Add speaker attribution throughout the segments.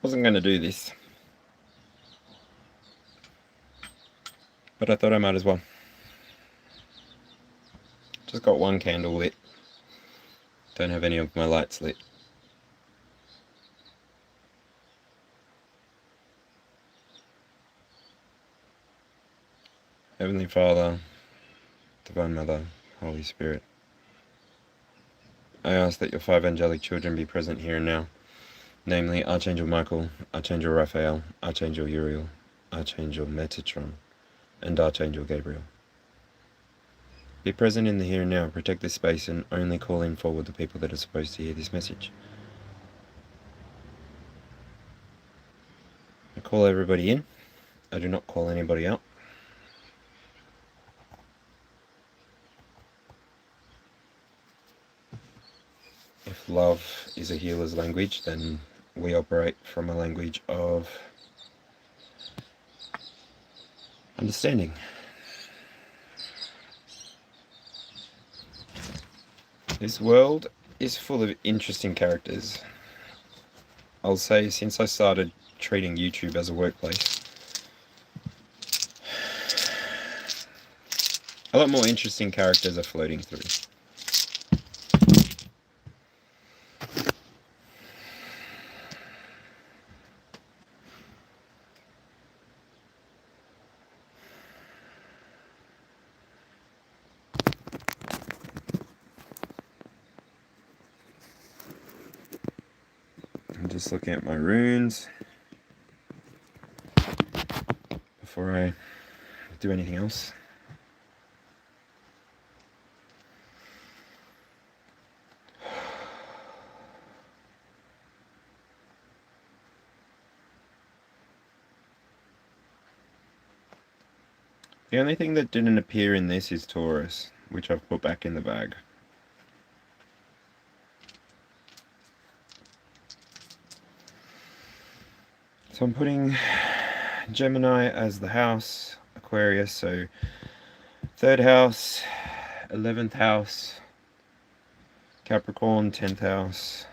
Speaker 1: Wasn't going to do this, but I thought I might as well. Just got one candle lit. Don't have any of my lights lit. Heavenly Father, Divine Mother, Holy Spirit, I ask that your 5 angelic children be present here and now, namely Archangel Michael, Archangel Raphael, Archangel Uriel, Archangel Metatron, and Archangel Gabriel. Be present in the here and now, protect this space, and only call in forward the people that are supposed to hear this message. I call everybody in. I do not call anybody out. If love is a healer's language, then we operate from a language of understanding. This world is full of interesting characters. I'll say since I started treating YouTube as a workplace, a lot more interesting characters are floating through. I'm just looking at my runes before I do anything else. The only thing that didn't appear in this is Taurus, which I've put back in the bag. So I'm putting Gemini as the house, Aquarius, so 3rd house, 11th house, Capricorn, 10th house.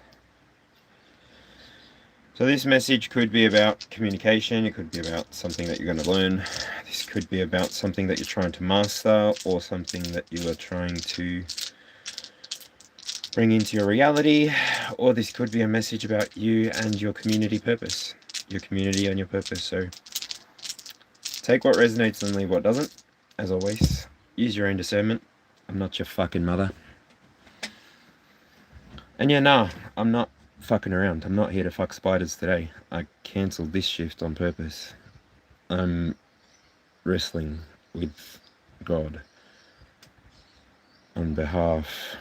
Speaker 1: So this message could be about communication, it could be about something that you're going to learn, this could be about something that you're trying to master, or something that you are trying to bring into your reality, or this could be a message about you and your community purpose. Your community and your purpose. So take what resonates and leave what doesn't. As always, use your own discernment. I'm not your fucking mother. And yeah, nah, I'm not fucking around. I'm not here to fuck spiders today. I cancelled this shift on purpose. I'm wrestling with God on behalf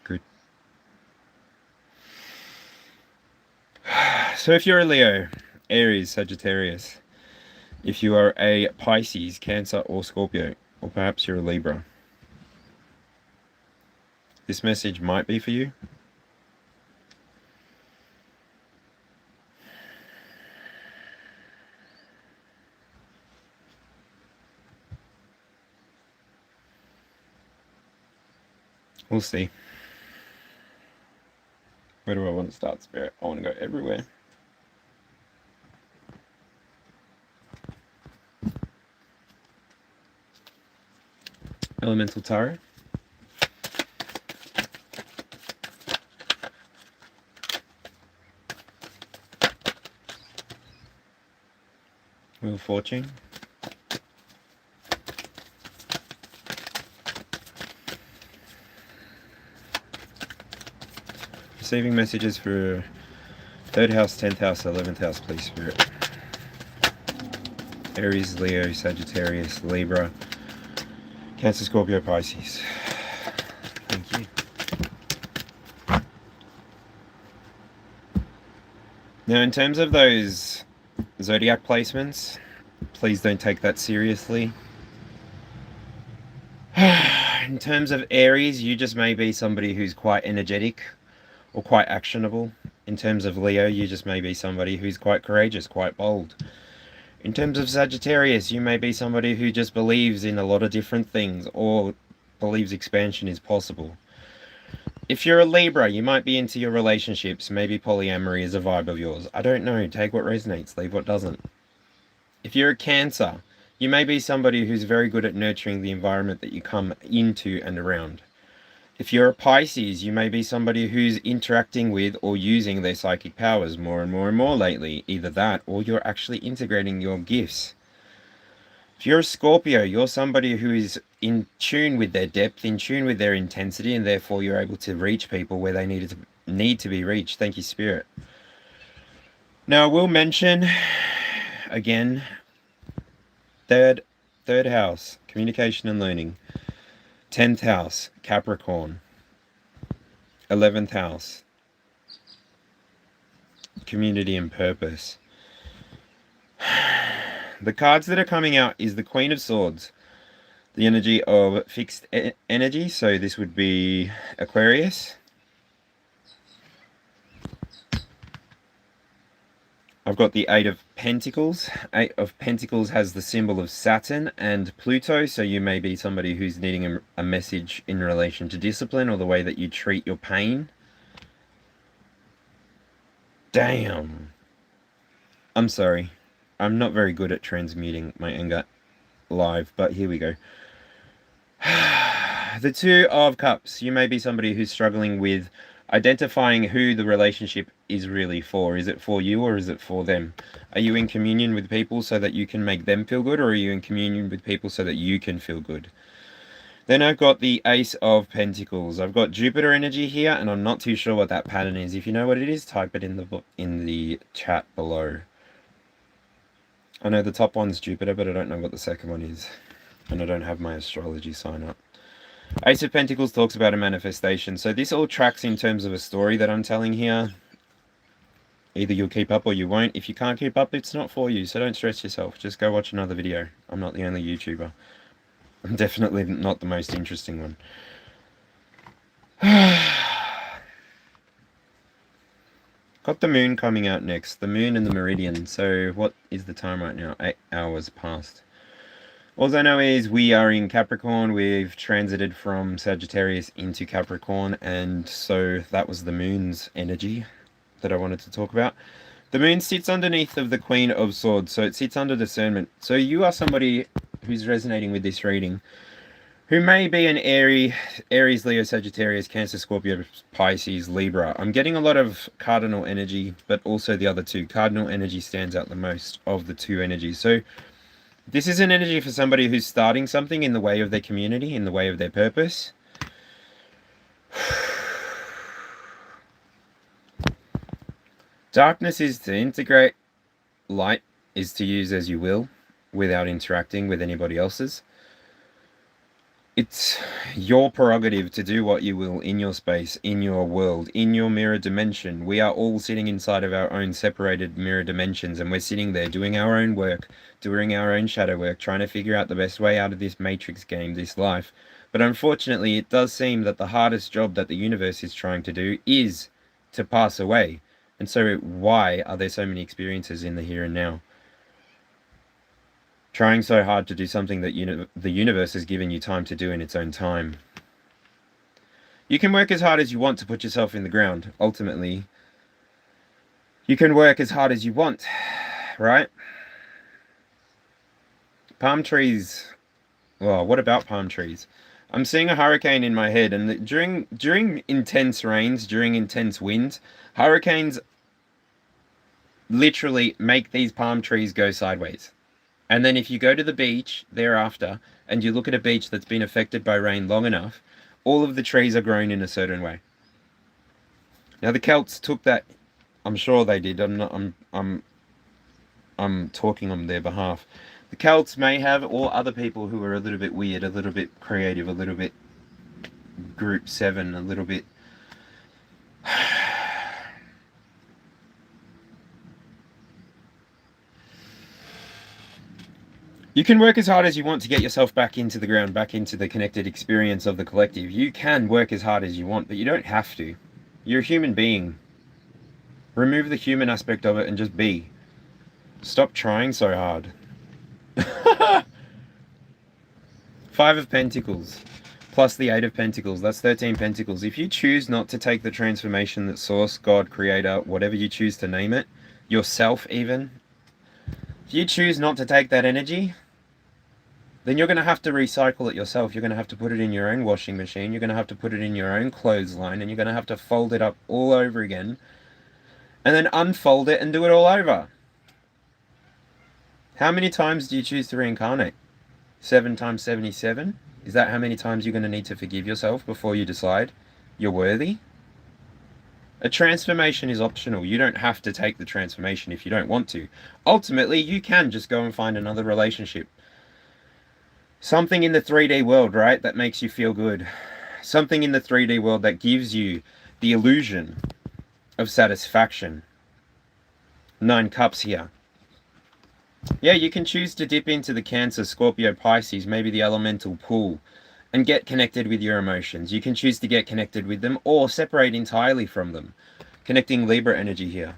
Speaker 1: good. So if you're a Leo, Aries, Sagittarius, if you are a Pisces, Cancer, or Scorpio, or perhaps you're a Libra, this message might be for you. We'll see. Where do I want to start, Spirit? I want to go everywhere. Elemental Tarot. Wheel of Fortune. Receiving messages for 3rd house, 10th house, 11th house, please, Spirit. Aries, Leo, Sagittarius, Libra, Cancer, Scorpio, Pisces. Thank you. Now, in terms of those Zodiac placements, please don't take that seriously. In terms of Aries, you just may be somebody who's quite energetic or quite actionable. In terms of Leo, you just may be somebody who's quite courageous, quite bold. In terms of Sagittarius, you may be somebody who just believes in a lot of different things or believes expansion is possible. If you're a Libra, you might be into your relationships. Maybe polyamory is a vibe of yours. I don't know. Take what resonates, leave what doesn't. If you're a Cancer, you may be somebody who's very good at nurturing the environment that you come into and around. If you're a Pisces, you may be somebody who's interacting with or using their psychic powers more and more and more lately. Either that, or you're actually integrating your gifts. If you're a Scorpio, you're somebody who is in tune with their depth, in tune with their intensity, and therefore you're able to reach people where they need to be reached. Thank you, Spirit. Now, I will mention, again, third house, communication and learning. 10th house, Capricorn. 11th house, community and purpose. The cards that are coming out is the Queen of Swords, the energy of fixed energy, so this would be Aquarius. I've got the Eight of Pentacles. Eight of Pentacles has the symbol of Saturn and Pluto, so you may be somebody who's needing a message in relation to discipline or the way that you treat your pain. Damn. I'm sorry. I'm not very good at transmuting my anger live, but here we go. The Two of Cups. You may be somebody who's struggling with identifying who the relationship is really for. Is it for you or is it for them? Are you in communion with people so that you can make them feel good, or are you in communion with people so that you can feel good? Then I've got the Ace of Pentacles. I've got Jupiter energy here, and I'm not too sure what that pattern is. If you know what it is, type it in the chat below. I know the top one's Jupiter, but I don't know what the second one is. And I don't have my astrology sign up. Ace of Pentacles talks about a manifestation. So this all tracks in terms of a story that I'm telling here. Either you'll keep up or you won't. If you can't keep up, it's not for you. So don't stress yourself. Just go watch another video. I'm not the only YouTuber. I'm definitely not the most interesting one. Got the moon coming out next. The moon and the meridian. So what is the time right now? 8 hours past. All I know is we are in Capricorn. We've transited from Sagittarius into Capricorn. And so that was the moon's energy that I wanted to talk about. The moon sits underneath of the Queen of Swords. So it sits under discernment. So you are somebody who's resonating with this reading, who may be an Aries, Leo, Sagittarius, Cancer, Scorpio, Pisces, Libra. I'm getting a lot of cardinal energy, but also the other two. Cardinal energy stands out the most of the two energies. So this is an energy for somebody who's starting something in the way of their community, in the way of their purpose. Darkness is to integrate. Light is to use as you will, without interacting with anybody else's. It's your prerogative to do what you will in your space, in your world, in your mirror dimension. We are all sitting inside of our own separated mirror dimensions, and we're sitting there doing our own work, doing our own shadow work, trying to figure out the best way out of this matrix game, this life. But unfortunately, it does seem that the hardest job that the universe is trying to do is to pass away. And so why are there so many experiences in the here and now? Trying so hard to do something that the universe has given you time to do in its own time. You can work as hard as you want to put yourself in the ground. Ultimately, you can work as hard as you want, right? Palm trees. Well, what about palm trees? I'm seeing a hurricane in my head, and during intense rains, during intense winds, hurricanes literally make these palm trees go sideways. And then if you go to the beach thereafter, and you look at a beach that's been affected by rain long enough, all of the trees are grown in a certain way. Now the Celts took that. I'm sure they did. I'm talking on their behalf. The Celts may have, or other people who are a little bit weird, a little bit creative, a little bit Group 7, a little bit... You can work as hard as you want to get yourself back into the ground, back into the connected experience of the collective. You can work as hard as you want, but you don't have to. You're a human being. Remove the human aspect of it and just be. Stop trying so hard. 5 of Pentacles plus the 8 of Pentacles. That's 13 Pentacles. If you choose not to take the transformation that Source, God, Creator, whatever you choose to name it, yourself even, if you choose not to take that energy, then you're going to have to recycle it yourself. You're going to have to put it in your own washing machine. You're going to have to put it in your own clothesline, and you're going to have to fold it up all over again, and then unfold it and do it all over. How many times do you choose to reincarnate? 7 times 77? Is that how many times you're going to need to forgive yourself before you decide you're worthy? A transformation is optional. You don't have to take the transformation if you don't want to. Ultimately, you can just go and find another relationship. Something in the 3D world, right, that makes you feel good. Something in the 3D world that gives you the illusion of satisfaction. 9 cups here. Yeah, you can choose to dip into the Cancer, Scorpio, Pisces, maybe the elemental pool, and get connected with your emotions. You can choose to get connected with them or separate entirely from them. Connecting Libra energy here.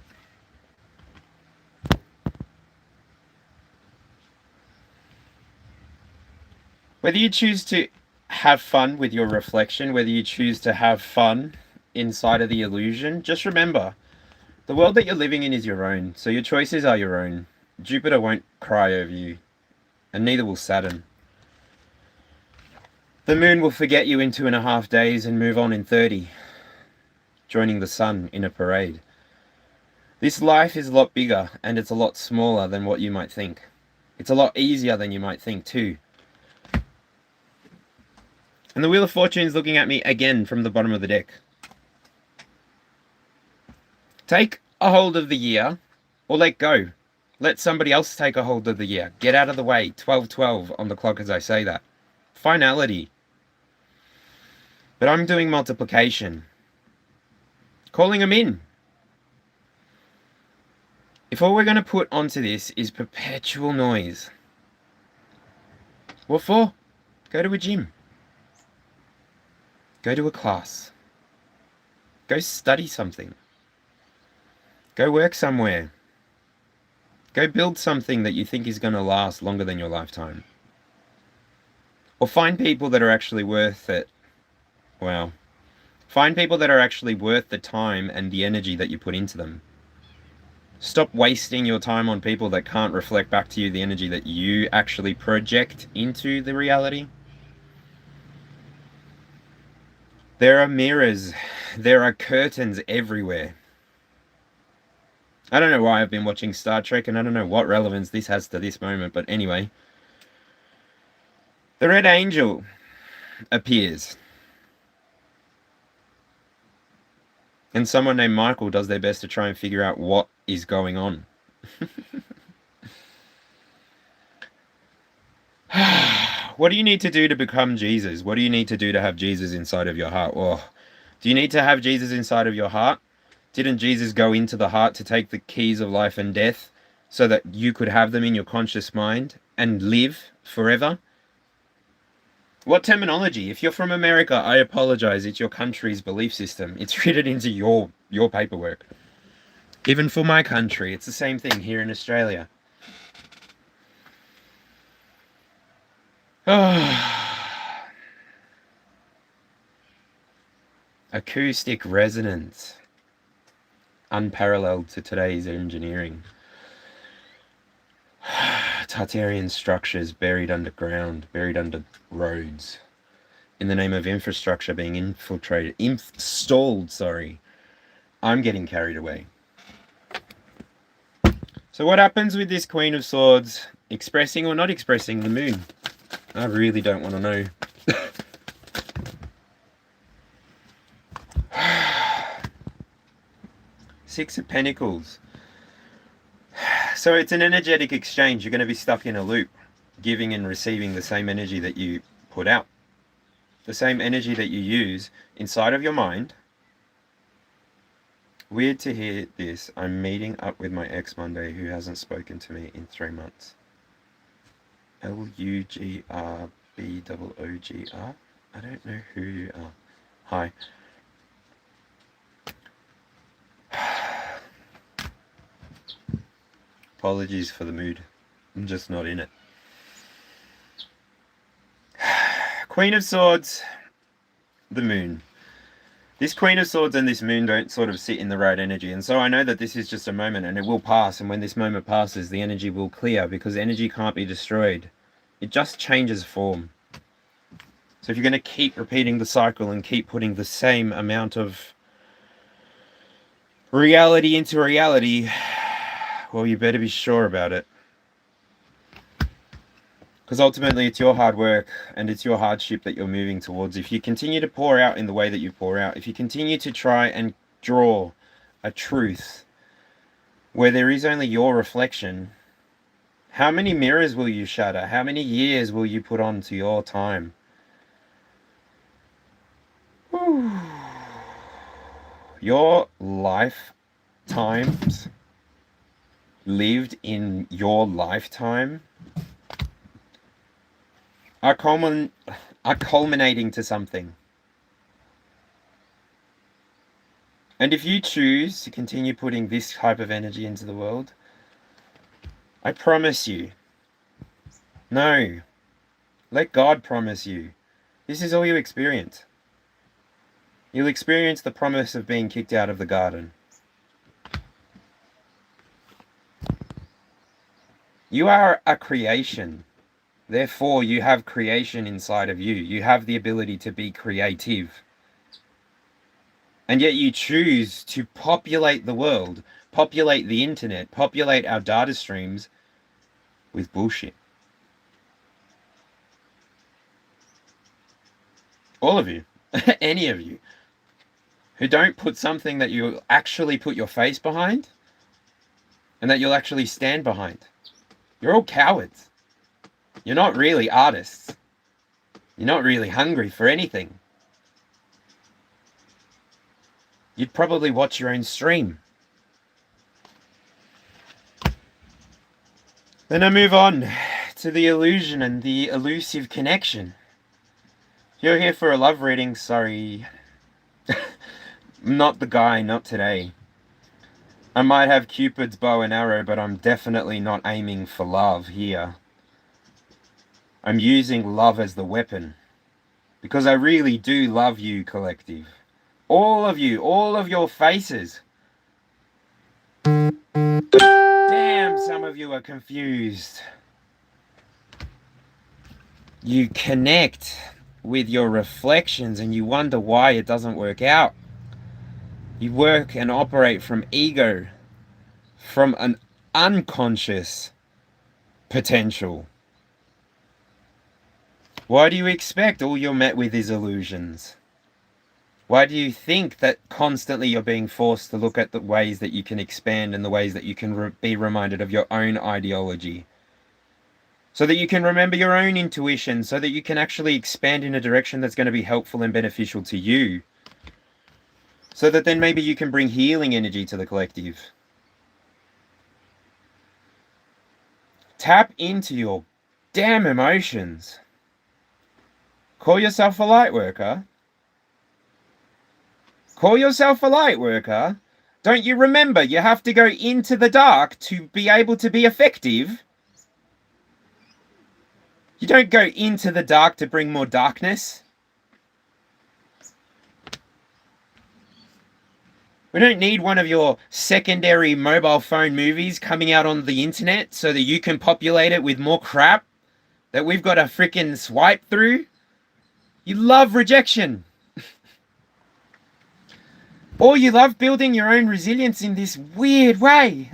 Speaker 1: Whether you choose to have fun with your reflection, whether you choose to have fun inside of the illusion, just remember, the world that you're living in is your own, so your choices are your own. Jupiter won't cry over you, and neither will Saturn. The moon will forget you in 2.5 days and move on in 30, joining the sun in a parade. This life is a lot bigger, and it's a lot smaller than what you might think. It's a lot easier than you might think too. And the Wheel of Fortune is looking at me again from the bottom of the deck. Take a hold of the year, or let go. Let somebody else take a hold of the year. Get out of the way. 12:12 on the clock as I say that. Finality. But I'm doing multiplication. Calling them in. If all we're going to put onto this is perpetual noise, what for? Go to a gym. Go to a class. Go study something. Go work somewhere. Go build something that you think is going to last longer than your lifetime. Or find people that are actually worth it. Well, find people that are actually worth the time and the energy that you put into them. Stop wasting your time on people that can't reflect back to you the energy that you actually project into the reality. There are mirrors. There are curtains everywhere. I don't know why I've been watching Star Trek, and I don't know what relevance this has to this moment, but anyway. The Red Angel appears. And someone named Michael does their best to try and figure out what is going on. What do you need to do to become Jesus? What do you need to do to have Jesus inside of your heart? Oh, do you need to have Jesus inside of your heart? Didn't Jesus go into the heart to take the keys of life and death so that you could have them in your conscious mind and live forever? What terminology? If you're from America, I apologize. It's your country's belief system. It's written into your paperwork. Even for my country, it's the same thing here in Australia. Acoustic resonance. Unparalleled to today's engineering. Tartarian structures buried underground, buried under roads, in the name of infrastructure being installed, sorry. I'm getting carried away. So what happens with this Queen of Swords expressing or not expressing the moon? I really don't want to know. Six of Pentacles. So it's an energetic exchange. You're going to be stuck in a loop, giving and receiving the same energy that you put out. The same energy that you use inside of your mind. Weird to hear this. I'm meeting up with my ex Monday who hasn't spoken to me in 3 months. LUGRBOOGR? I don't know who you are. Hi. Apologies for the mood. I'm just not in it. Queen of Swords, the moon. This Queen of Swords and this moon don't sort of sit in the right energy. And so I know that this is just a moment and it will pass. And when this moment passes, the energy will clear because energy can't be destroyed. It just changes form. So if you're going to keep repeating the cycle and keep putting the same amount of reality into reality, well, you better be sure about it. Because ultimately it's your hard work and it's your hardship that you're moving towards. If you continue to pour out in the way that you pour out, if you continue to try and draw a truth where there is only your reflection, how many mirrors will you shatter? How many years will you put on to your time? Whew. Your lifetimes lived in your lifetime are culminating to something. And if you choose to continue putting this type of energy into the world, I promise you, no, let God promise you, this is all you experience. You'll experience the promise of being kicked out of the garden. You are a creation. Therefore, you have creation inside of you. You have the ability to be creative. And yet you choose to populate the world, populate the internet, populate our data streams with bullshit. All of you, any of you, who don't put something that you'll actually put your face behind and that you'll actually stand behind. You're all cowards. You're not really artists. You're not really hungry for anything. You'd probably watch your own stream. Then I move on to the illusion and the elusive connection. If you're here for a love reading, sorry. Not the guy, not today. I might have Cupid's bow and arrow, but I'm definitely not aiming for love here. I'm using love as the weapon. Because I really do love you, collective. All of you, all of your faces. Damn, some of you are confused. You connect with your reflections and you wonder why it doesn't work out. You work and operate from ego, from an unconscious potential. Why do you expect all you're met with is illusions? Why do you think that constantly you're being forced to look at the ways that you can expand and the ways that you can be reminded of your own ideology? So that you can remember your own intuition, so that you can actually expand in a direction that's going to be helpful and beneficial to you. So that then maybe you can bring healing energy to the collective. Tap into your damn emotions. Call yourself a light worker. Call yourself a light worker. Don't you remember you have to go into the dark to be able to be effective? You don't go into the dark to bring more darkness. We don't need one of your secondary mobile phone movies coming out on the internet so that you can populate it with more crap that we've got to frickin' swipe through. You love rejection. Or you love building your own resilience in this weird way.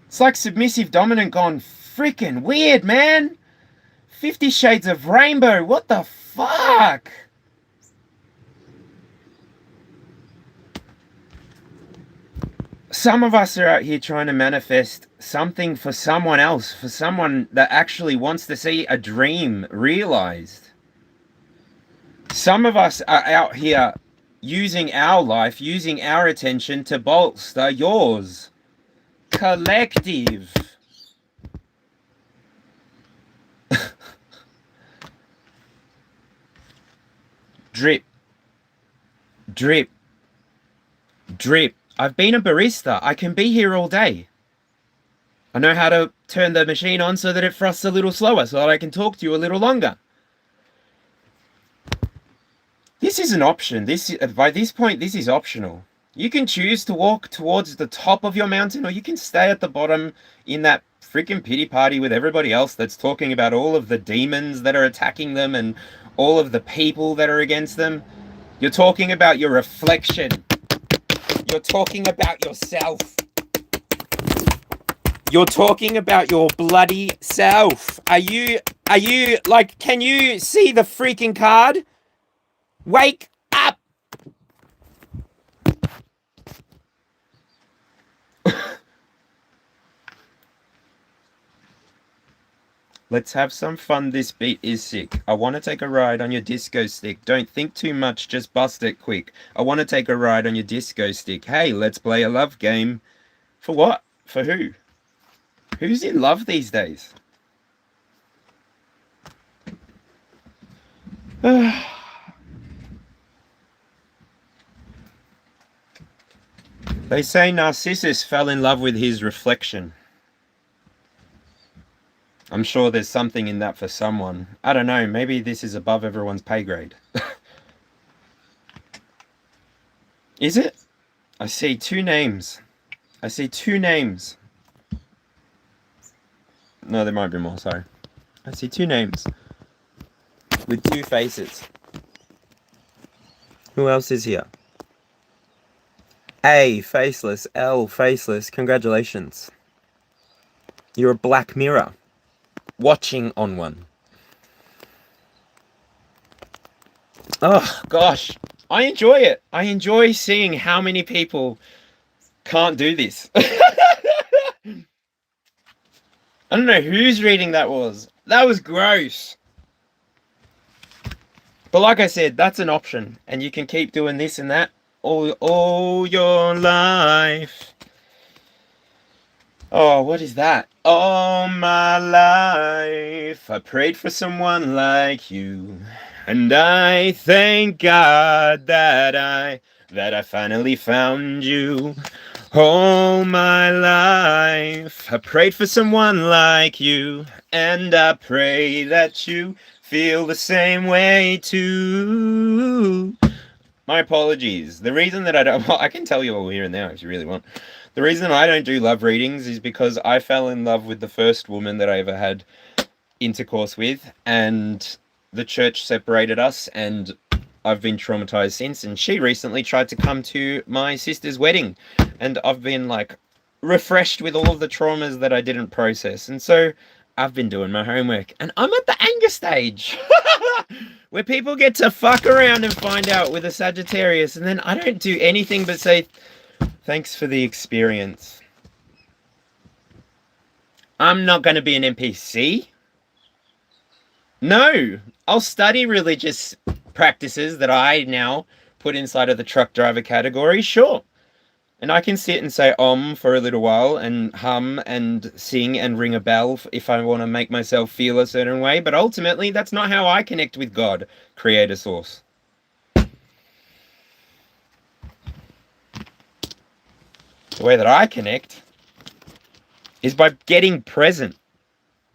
Speaker 1: It's like submissive dominant gone frickin' weird, man. 50 Shades of Rainbow. What the fuck? Some of us are out here trying to manifest something for someone else, for someone that actually wants to see a dream realized. Some of us are out here using our life, using our attention to bolster yours. Collective. Drip. Drip. Drip. I've been a barista. I can be here all day. I know how to turn the machine on so that it thrusts a little slower so that I can talk to you a little longer. This is an option. By this point, this is optional. You can choose to walk towards the top of your mountain, or you can stay at the bottom in that freaking pity party with everybody else that's talking about all of the demons that are attacking them and all of the people that are against them. You're talking about your reflection. You're talking about yourself. You're talking about your bloody self. Are you, like, can you see the freaking card? Wake up! Let's have some fun. This beat is sick. I want to take a ride on your disco stick. Don't think too much, just bust it quick. I want to take a ride on your disco stick. Hey, let's play a love game. For what? For who? Who's in love these days? They say Narcissus fell in love with his reflection. I'm sure there's something in that for someone. I don't know, maybe this is above everyone's pay grade. Is it? I see two names. I see two names. No, there might be more, sorry. I see two names. With two faces. Who else is here? A, faceless. L, faceless. Congratulations. You're a black mirror. Watching on one. Oh, gosh. I enjoy it. I enjoy seeing how many people can't do this. I don't know whose reading that was. That was gross. But like I said, that's an option. And you can keep doing this and that all your life. Oh, what is that? All my life I prayed for someone like you, and I thank God that I finally found you. All my life I prayed for someone like you, and I pray that you feel the same way too. My apologies. The reason that I don't... Well, I can tell you all here and now if you really want. The reason I don't do love readings is because I fell in love with the first woman that I ever had intercourse with, and the church separated us, and I've been traumatized since. And she recently tried to come to my sister's wedding, and I've been, like, refreshed with all of the traumas that I didn't process. And so I've been doing my homework, and I'm at the anger stage where people get to fuck around and find out with a Sagittarius, and then I don't do anything but say, thanks for the experience. I'm not going to be an NPC. No, I'll study religious practices that I now put inside of the truck driver category, sure. And I can sit and say for a little while and hum and sing and ring a bell if I want to make myself feel a certain way. But ultimately, that's not how I connect with God, Creator Source. The way that I connect is by getting present.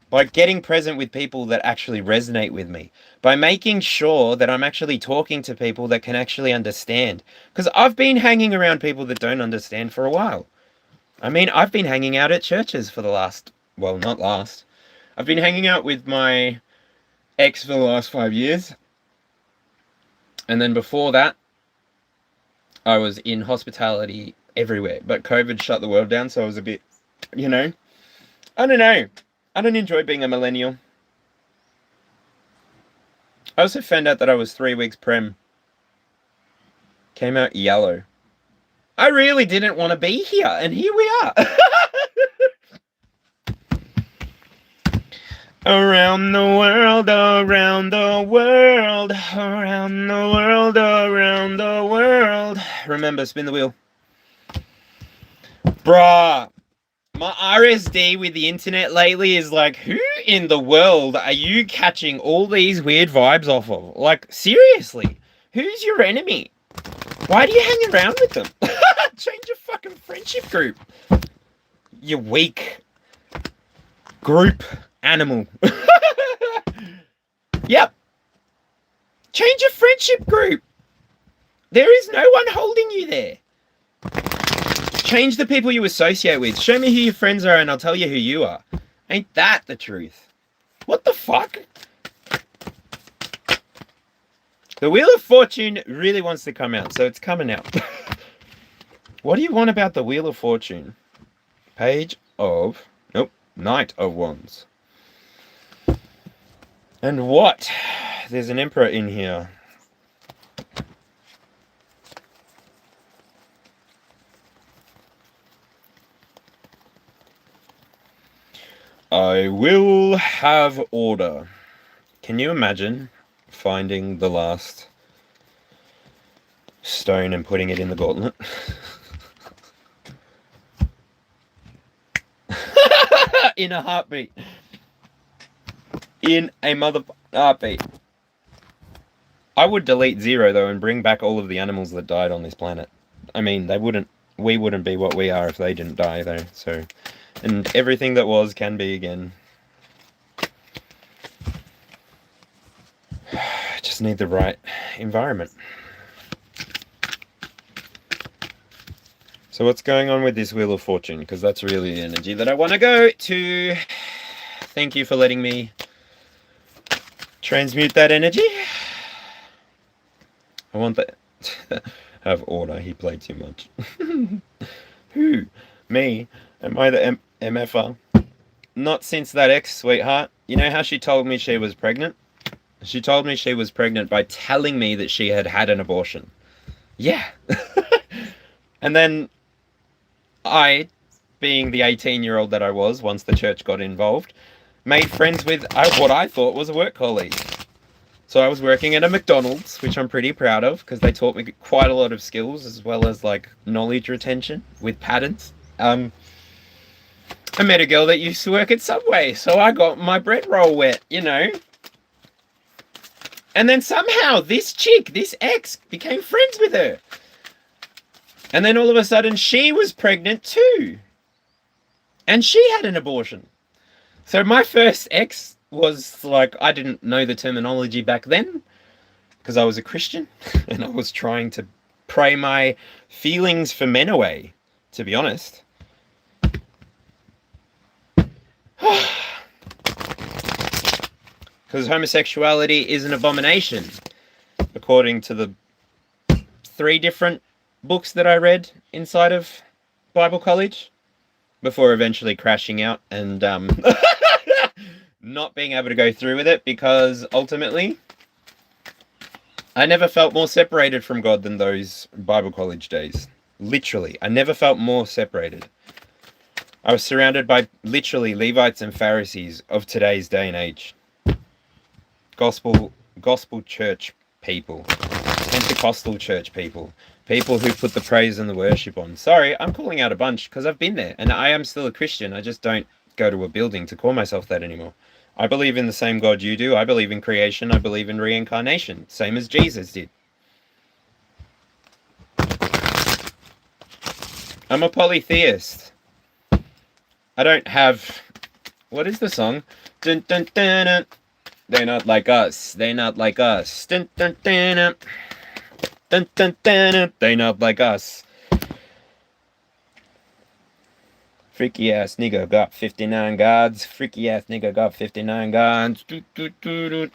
Speaker 1: By getting present with people that actually resonate with me. By making sure that I'm actually talking to people that can actually understand. Because I've been hanging around people that don't understand for a while. I mean, I've been hanging out at churches for the last... Well, not last. I've been hanging out with my ex for the last 5 years. And then before that, I was in hospitality everywhere. But COVID shut the world down, so I was a bit, I don't know. I don't enjoy being a millennial. I also found out that I was 3 weeks prem. Came out yellow. I really didn't want to be here, and here we are. Around the world, around the world, around the world, around the world. Remember, spin the wheel. Bruh. My RSD with the internet lately is like, who in the world are you catching all these weird vibes off of? Like, seriously, who's your enemy? Why do you hang around with them? Change your fucking friendship group. You weak group animal. Yep. Change your friendship group. There is no one holding you there. Change the people you associate with. Show me who your friends are and I'll tell you who you are. Ain't that the truth? What the fuck? The Wheel of Fortune really wants to come out, so it's coming out. What do you want about the Wheel of Fortune? Page of... Nope. Knight of Wands. And what? There's an Emperor in here. I will have order. Can you imagine finding the last stone and putting it in the gauntlet? In a heartbeat. In a heartbeat. I would delete 0 though and bring back all of the animals that died on this planet. I mean, we wouldn't be what we are if they didn't die though, so... And everything that was can be again. Just need the right environment. So what's going on with this Wheel of Fortune? Because that's really the energy that I want to go to. Thank you for letting me transmute that energy. I want that. Have order. He played too much. Who? Me? Am I the MFR? Not since that ex, sweetheart. You know how she told me she was pregnant? She told me she was pregnant by telling me that she had had an abortion. Yeah. And then I, being the 18-year-old that I was once the church got involved, made friends with what I thought was a work colleague. So I was working at a McDonald's, which I'm pretty proud of because they taught me quite a lot of skills as well as like knowledge retention with patterns. I met a girl that used to work at Subway, so I got my bread roll wet, you know. And then somehow this chick, this ex, became friends with her. And then all of a sudden she was pregnant too. And she had an abortion. So my first ex was like, I didn't know the terminology back then because I was a Christian and I was trying to pray my feelings for men away, to be honest. Because homosexuality is an abomination, according to the 3 different books that I read inside of Bible college, before eventually crashing out and not being able to go through with it, because ultimately I never felt more separated from God than those Bible college days. Literally, I never felt more separated. I was surrounded by literally Levites and Pharisees of today's day and age. Gospel church people. Pentecostal church people. People who put the praise and the worship on. Sorry, I'm calling out a bunch because I've been there. And I am still a Christian. I just don't go to a building to call myself that anymore. I believe in the same God you do. I believe in creation. I believe in reincarnation. Same as Jesus did. I'm a polytheist. I don't have... What is the song? Dun, dun, dun, dun. They're not like us. They're not like us. Dun, dun, dun, dun. Dun, dun, dun, dun. They're not like us. Freaky ass nigga got 59 gods. Freaky ass nigga got 59 gods. Doot, doot, doot, doot.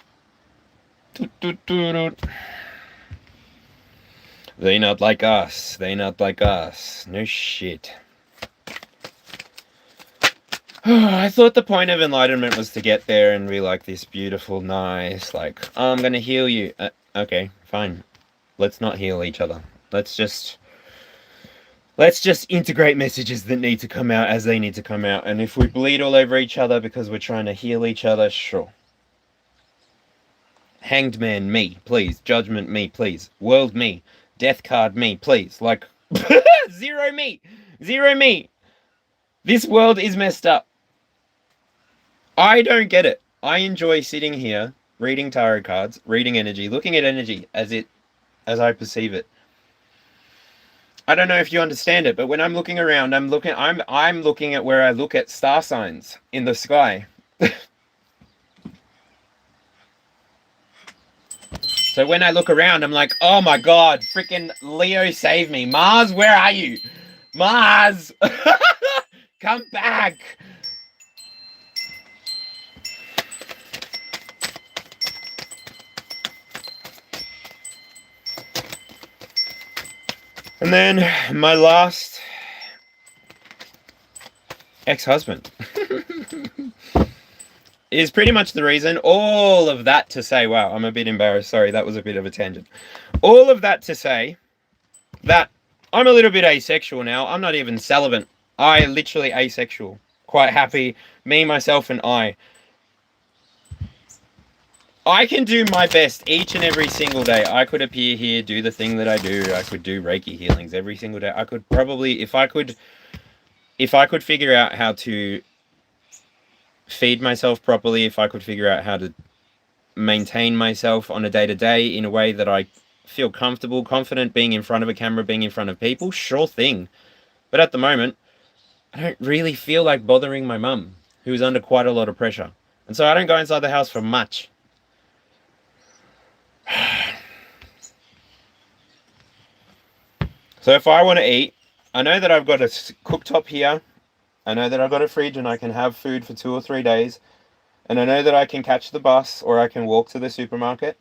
Speaker 1: Doot, doot, doot, doot. They not like us. They not like us. No shit. I thought the point of enlightenment was to get there and be like this beautiful, nice, like, oh, I'm gonna heal you. Okay, fine. Let's not heal each other. Let's just integrate messages that need to come out as they need to come out. And if we bleed all over each other because we're trying to heal each other, sure. Hanged man, me, please. Judgment, me, please. World, me. Death card, me, please. Like, zero me. Zero me. This world is messed up. I don't get it. I enjoy sitting here, reading tarot cards, reading energy, looking at energy as I perceive it. I don't know if you understand it, but when I'm looking around, I'm looking at where I look at star signs in the sky. So when I look around, I'm like, oh my god, freaking Leo, save me. Mars, where are you? Mars! Come back! And then my last ex-husband is pretty much the reason. All of that to say, wow, I'm a bit embarrassed. Sorry, that was a bit of a tangent. All of that to say that I'm a little bit asexual now. I'm not even celibate. I literally asexual. Quite happy. Me, myself, and I. I can do my best each and every single day. I could appear here, do the thing that I do. I could do Reiki healings every single day. I could probably, if I could figure out how to feed myself properly, if I could figure out how to maintain myself on a day-to-day in a way that I feel comfortable, confident being in front of a camera, being in front of people, sure thing. But at the moment, I don't really feel like bothering my mum, who is under quite a lot of pressure. And so I don't go inside the house for much. So if I want to eat, I know that I've got a cooktop here. I know that I've got a fridge and I can have food for 2 or 3 days. And I know that I can catch the bus or I can walk to the supermarket.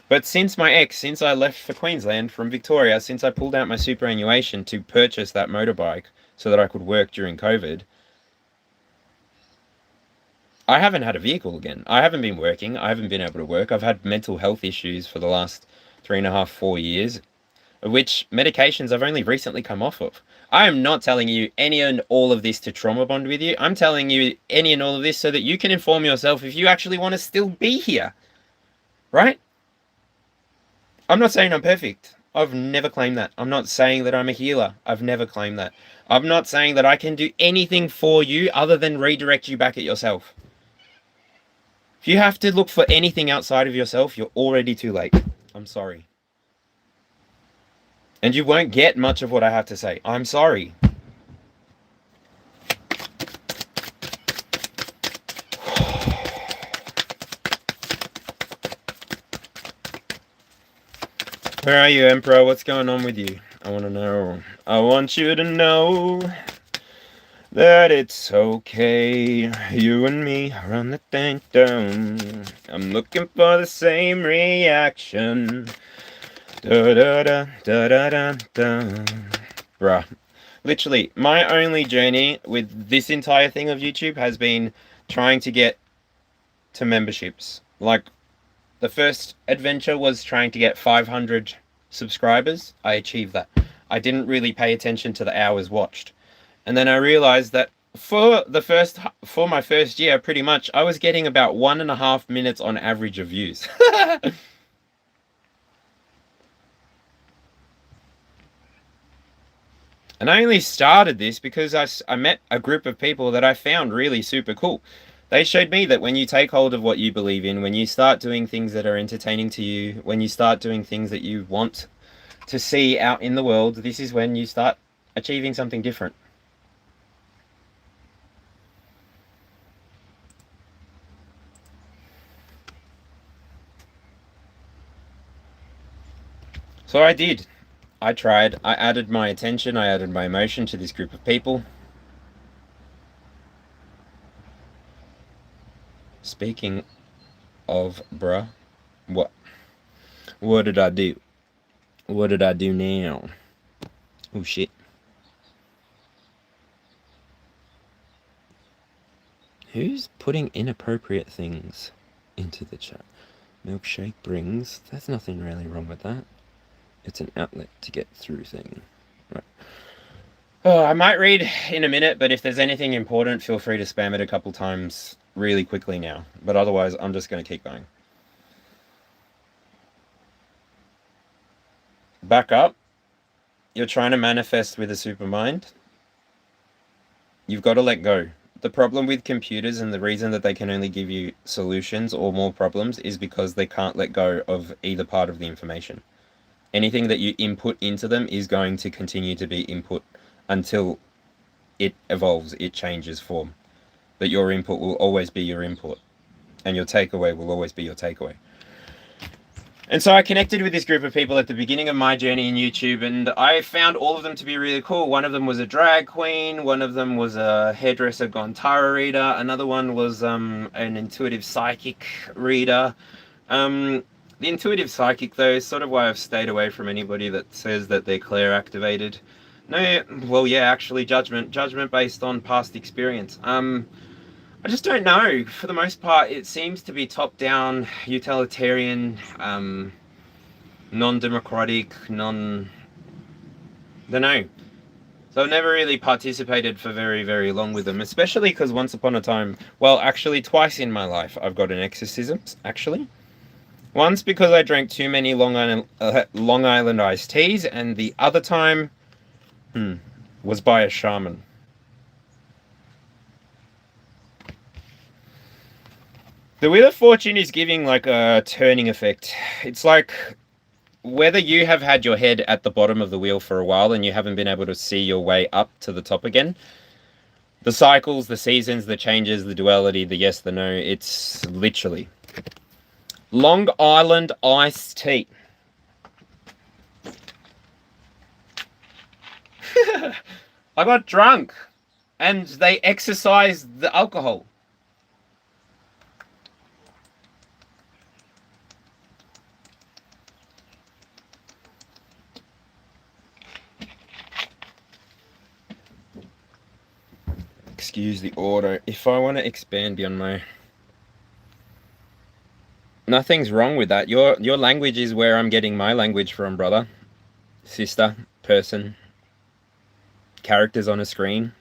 Speaker 1: But since I left for Queensland from Victoria, since I pulled out my superannuation to purchase that motorbike so that I could work during COVID, I haven't had a vehicle again. I haven't been working. I haven't been able to work. I've had mental health issues for the last 3.5, 4 years, of which medications I've only recently come off of. I am not telling you any and all of this to trauma bond with you. I'm telling you any and all of this so that you can inform yourself if you actually want to still be here. Right? I'm not saying I'm perfect. I've never claimed that. I'm not saying that I'm a healer. I've never claimed that. I'm not saying that I can do anything for you other than redirect you back at yourself. If you have to look for anything outside of yourself, you're already too late. I'm sorry. And you won't get much of what I have to say. I'm sorry. Where are you, Emperor? What's going on with you? I want to know. I want you to know that it's okay. You and me are on the thing down. I'm looking for the same reaction. Da da da da da da da. Bruh. Literally, my only journey with this entire thing of YouTube has been trying to get to memberships. Like, the first adventure was trying to get 500 subscribers. I achieved that. I didn't really pay attention to the hours watched. And then I realized that for my first year, pretty much, I was getting about 1.5 minutes on average of views. And I only started this because I met a group of people that I found really super cool. They showed me that when you take hold of what you believe in, when you start doing things that are entertaining to you, when you start doing things that you want to see out in the world, this is when you start achieving something different. So I did. I tried. I added my attention, I added my emotion to this group of people. Speaking of bruh, what did I do? What did I do now? Oh shit. Who's putting inappropriate things into the chat? Milkshake brings. There's nothing really wrong with that. It's an outlet to get through thing. Right. Oh, I might read in a minute, but if there's anything important, feel free to spam it a couple times really quickly now. But otherwise, I'm just going to keep going. Back up. You're trying to manifest with a supermind. You've got to let go. The problem with computers and the reason that they can only give you solutions or more problems is because they can't let go of either part of the information. Anything that you input into them is going to continue to be input until it evolves, it changes form. But your input will always be your input, and your takeaway will always be your takeaway. And so I connected with this group of people at the beginning of my journey in YouTube, and I found all of them to be really cool. One of them was a drag queen, one of them was a hairdresser gone tarot reader, another one was an intuitive psychic reader. The intuitive psychic, though, is sort of why I've stayed away from anybody that says that they're Claire activated. No, well, yeah, actually, judgment based on past experience. I just don't know. For the most part, it seems to be top-down, utilitarian, non-democratic, don't know. So I've never really participated for very, very long with them, especially because once upon a time, well, actually twice in my life, I've gotten exorcisms, actually. Once because I drank too many Long Island iced teas, and the other time was by a shaman. The Wheel of Fortune is giving like a turning effect. It's like whether you have had your head at the bottom of the wheel for a while and you haven't been able to see your way up to the top again. The cycles, the seasons, the changes, the duality, the yes, the no. It's literally Long Island iced tea. I got drunk and they exercised the alcohol. Excuse the order. If I want to expand beyond my... Nothing's wrong with that. Your language is where I'm getting my language from, brother. Sister, person. Characters on a screen.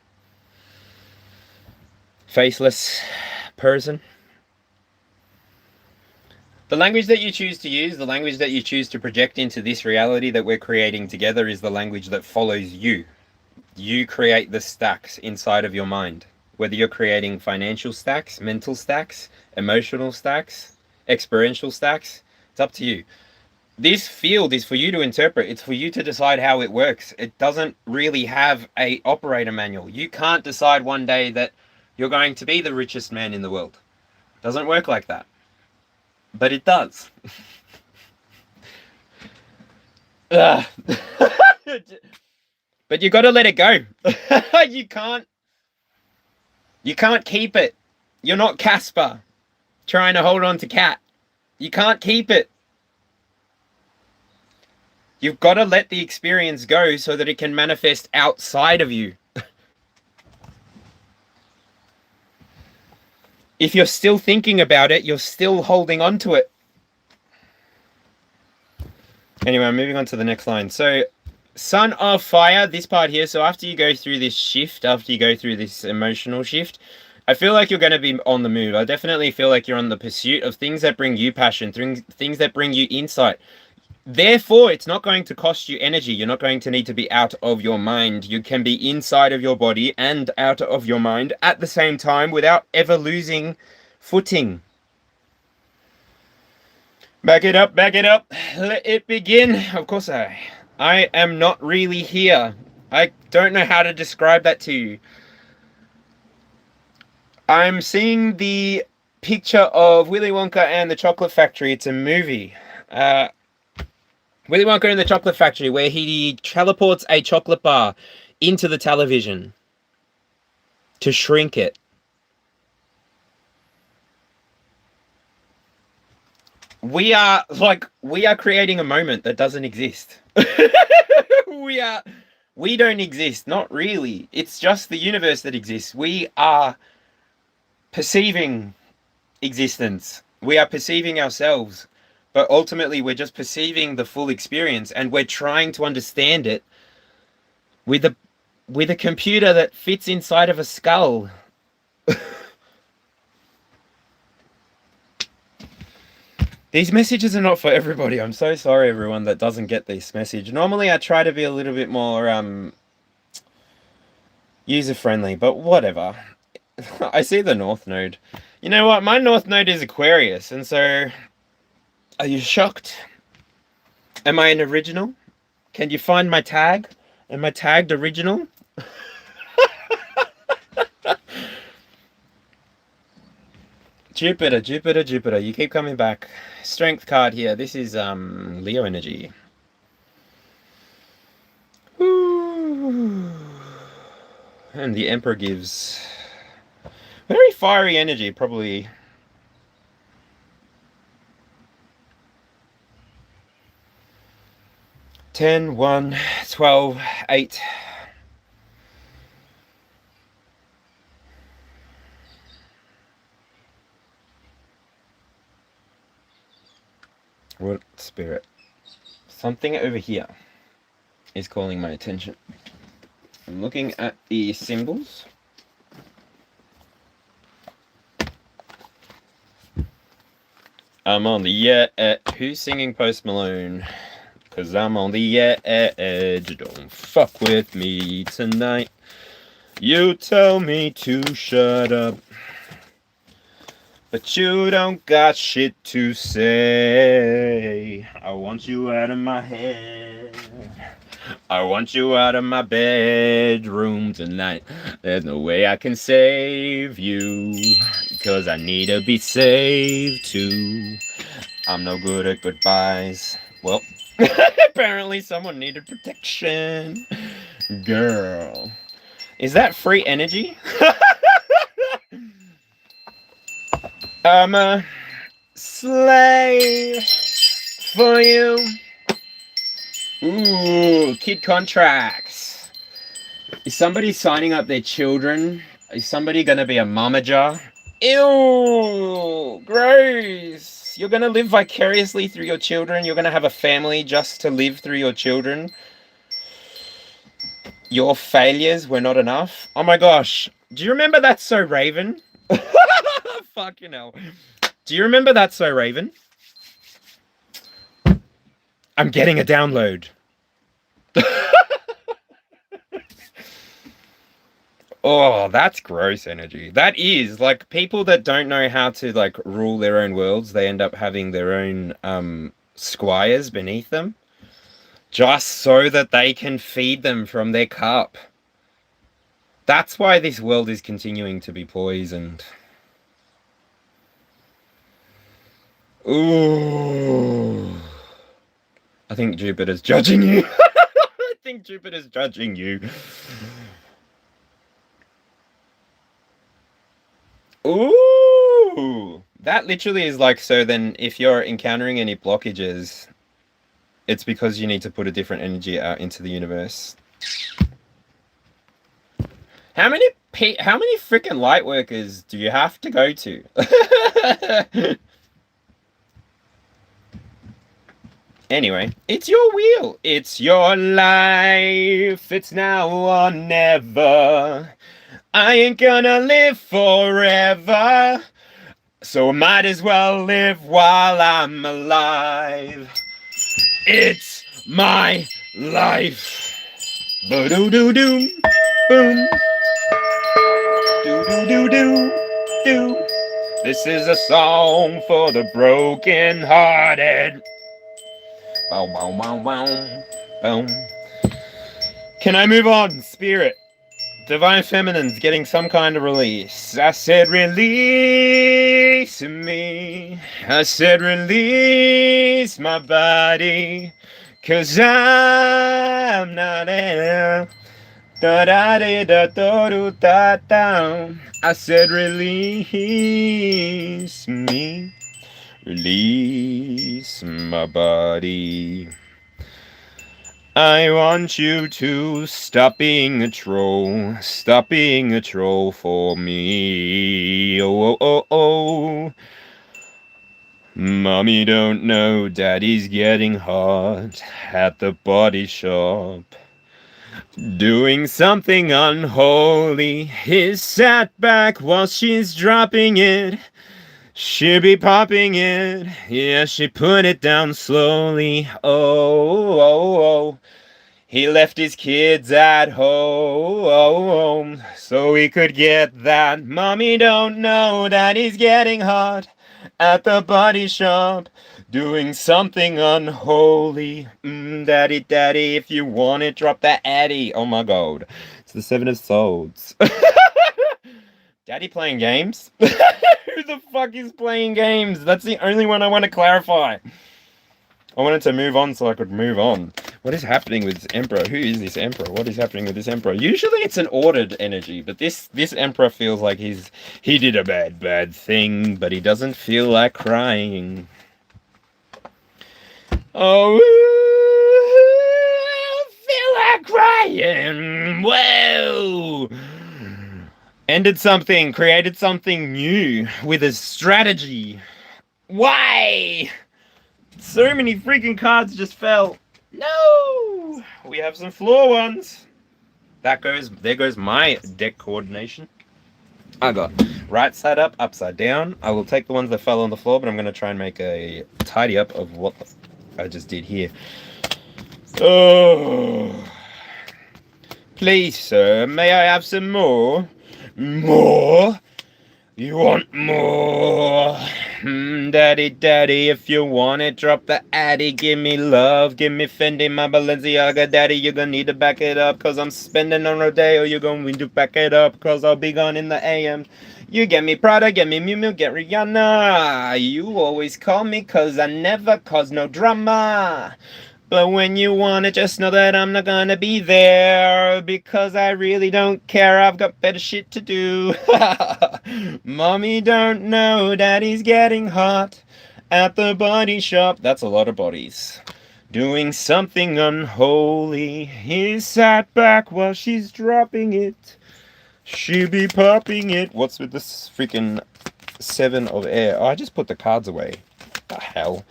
Speaker 1: Faceless person. The language that you choose to use, the language that you choose to project into this reality that we're creating together is the language that follows you. You create the stacks inside of your mind. Whether you're creating financial stacks, mental stacks, emotional stacks, experiential stacks, it's up to you. This field is for you to interpret. It's for you to decide how it works. It doesn't really have a operator manual. You can't decide one day that you're going to be the richest man in the world. It doesn't work like that. But it does. But you got to let it go. You can't keep it. You're not Casper trying to hold on to Cat. You can't keep it. You've got to let the experience go so that it can manifest outside of you. If you're still thinking about it, you're still holding on to it. Anyway, I'm moving on to the next line. So, Son of Fire, this part here. So after you go through this shift, after you go through this emotional shift, I feel like you're going to be on the move. I definitely feel like you're on the pursuit of things that bring you passion, things that bring you insight. Therefore, it's not going to cost you energy. You're not going to need to be out of your mind. You can be inside of your body and out of your mind at the same time without ever losing footing. Back it up, back it up. Let it begin. Of course I am not really here. I don't know how to describe that to you. I'm seeing the picture of Willy Wonka and the Chocolate Factory. It's a movie. Willy Wonka and the Chocolate Factory, where he teleports a chocolate bar into the television to shrink it. We are creating a moment that doesn't exist. We don't exist, not really. It's just the universe that exists. We are perceiving existence. We are perceiving ourselves. But ultimately, we're just perceiving the full experience, and we're trying to understand it with a computer that fits inside of a skull. These messages are not for everybody. I'm so sorry, everyone that doesn't get this message. Normally, I try to be a little bit more user-friendly, but whatever. I see the North Node. You know what? My North Node is Aquarius, and so... Are you shocked? Am I an original? Can you find my tag? Am I tagged original? Jupiter, Jupiter, Jupiter. You keep coming back. Strength card here. This is Leo energy. Woo. And the Emperor gives very fiery energy, probably. Ten, 1, 12, 8. What spirit? Something over here is calling my attention. I'm looking at the symbols. I'm on the who's singing Post Malone? Cause I'm on the edge. Don't fuck with me tonight. You tell me to shut up, but you don't got shit to say. I want you out of my head. I want you out of my bedroom tonight. There's no way I can save you, cause I need to be saved too. I'm no good at goodbyes. Well, apparently someone needed protection. Girl. Is that free energy? I'm a slave for you. Ooh, kid contracts. Is somebody signing up their children? Is somebody gonna be a momager? Ew, gross. You're gonna live vicariously through your children. You're gonna have a family just to live through your children. Your failures were not enough. Oh my gosh. Do you remember That's So Raven? Fucking hell. Do you remember That's So Raven? I'm getting a download. Oh, that's gross energy. That is, like, people that don't know how to, like, rule their own worlds, they end up having their own squires beneath them, just so that they can feed them from their cup. That's why this world is continuing to be poisoned. Ooh. I think Jupiter's judging you. I think Jupiter's judging you. Ooh. That literally is like, so then if you're encountering any blockages, it's because you need to put a different energy out into the universe. How many freaking light workers do you have to go to? Anyway, it's your wheel. It's your life. It's now or never. I ain't gonna live forever, so might as well live while I'm alive. It's my life. Ba-do-do-do, boom. Do-do-do-do-do. This is a song for the broken-hearted. Bow, bow, bow, bow, boom. Can I move on, spirit? Divine Feminine's getting some kind of release. I said release me. I said release my body. Cause I'm not in. Da da da da da da da. I said release me. Release my body. I want you to stop being a troll. Stop being a troll for me. Oh, oh, oh, oh. Mommy don't know Daddy's getting hot at the body shop, doing something unholy. He's sat back while she's dropping it. She be popping it, yeah, she put it down slowly. Oh, oh, oh. He left his kids at home so he could get that. Mommy don't know that he's getting hot at the body shop, Doing something unholy. Daddy, daddy, if you want it, drop that addy. Oh my god. It's the Seven of Swords. Daddy playing games? Who the fuck is playing games? That's the only one I want to clarify. I wanted to move on so I could move on. What is happening with this Emperor? Who is this Emperor? What is happening with this Emperor? Usually it's an ordered energy, but this Emperor feels like he did a bad thing, but he doesn't feel like crying. Oh, I feel like crying. Whoa! Ended something, created something new with a strategy. Why? So many freaking cards just fell. No! We have some floor ones. There goes my deck coordination. I got right side up, upside down. I will take the ones that fell on the floor, but I'm going to try and make a tidy up of what I just did here. Oh. Please, sir, may I have some more? More? You want more? Daddy, daddy, if you want it, drop the addy. Give me love, give me Fendi, my Balenciaga. Daddy, you're gonna need to back it up, cause I'm spending on Rodeo. You're gonna need to back it up, cause I'll be gone in the AM. You get me Prada, get me Miu Miu, get Rihanna. You always call me, cause I never cause no drama. But when you want it, just know that I'm not gonna be there, because I really don't care, I've got better shit to do. Mommy don't know Daddy's getting hot at the body shop. That's a lot of bodies. Doing something unholy. He sat back while she's dropping it. She be popping it. What's with this freaking Seven of Air? Oh, I just put the cards away. What the hell?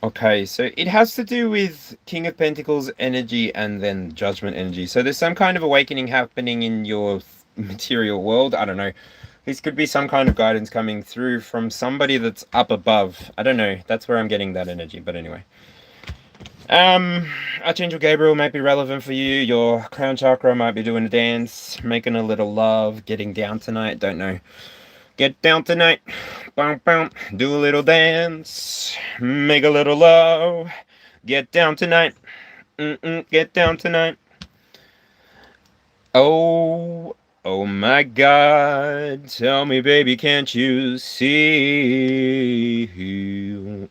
Speaker 1: Okay, so it has to do with King of Pentacles energy and then Judgment energy. So there's some kind of awakening happening in your material world. I don't know. This could be some kind of guidance coming through from somebody that's up above. I don't know. That's where I'm getting that energy. But anyway. Archangel Gabriel might be relevant for you. Your crown chakra might be doing a dance, making a little love, getting down tonight. Don't know. Get down tonight, boom, boom, do a little dance, make a little love, get down tonight, get down tonight. Oh my God, tell me baby, can't you see?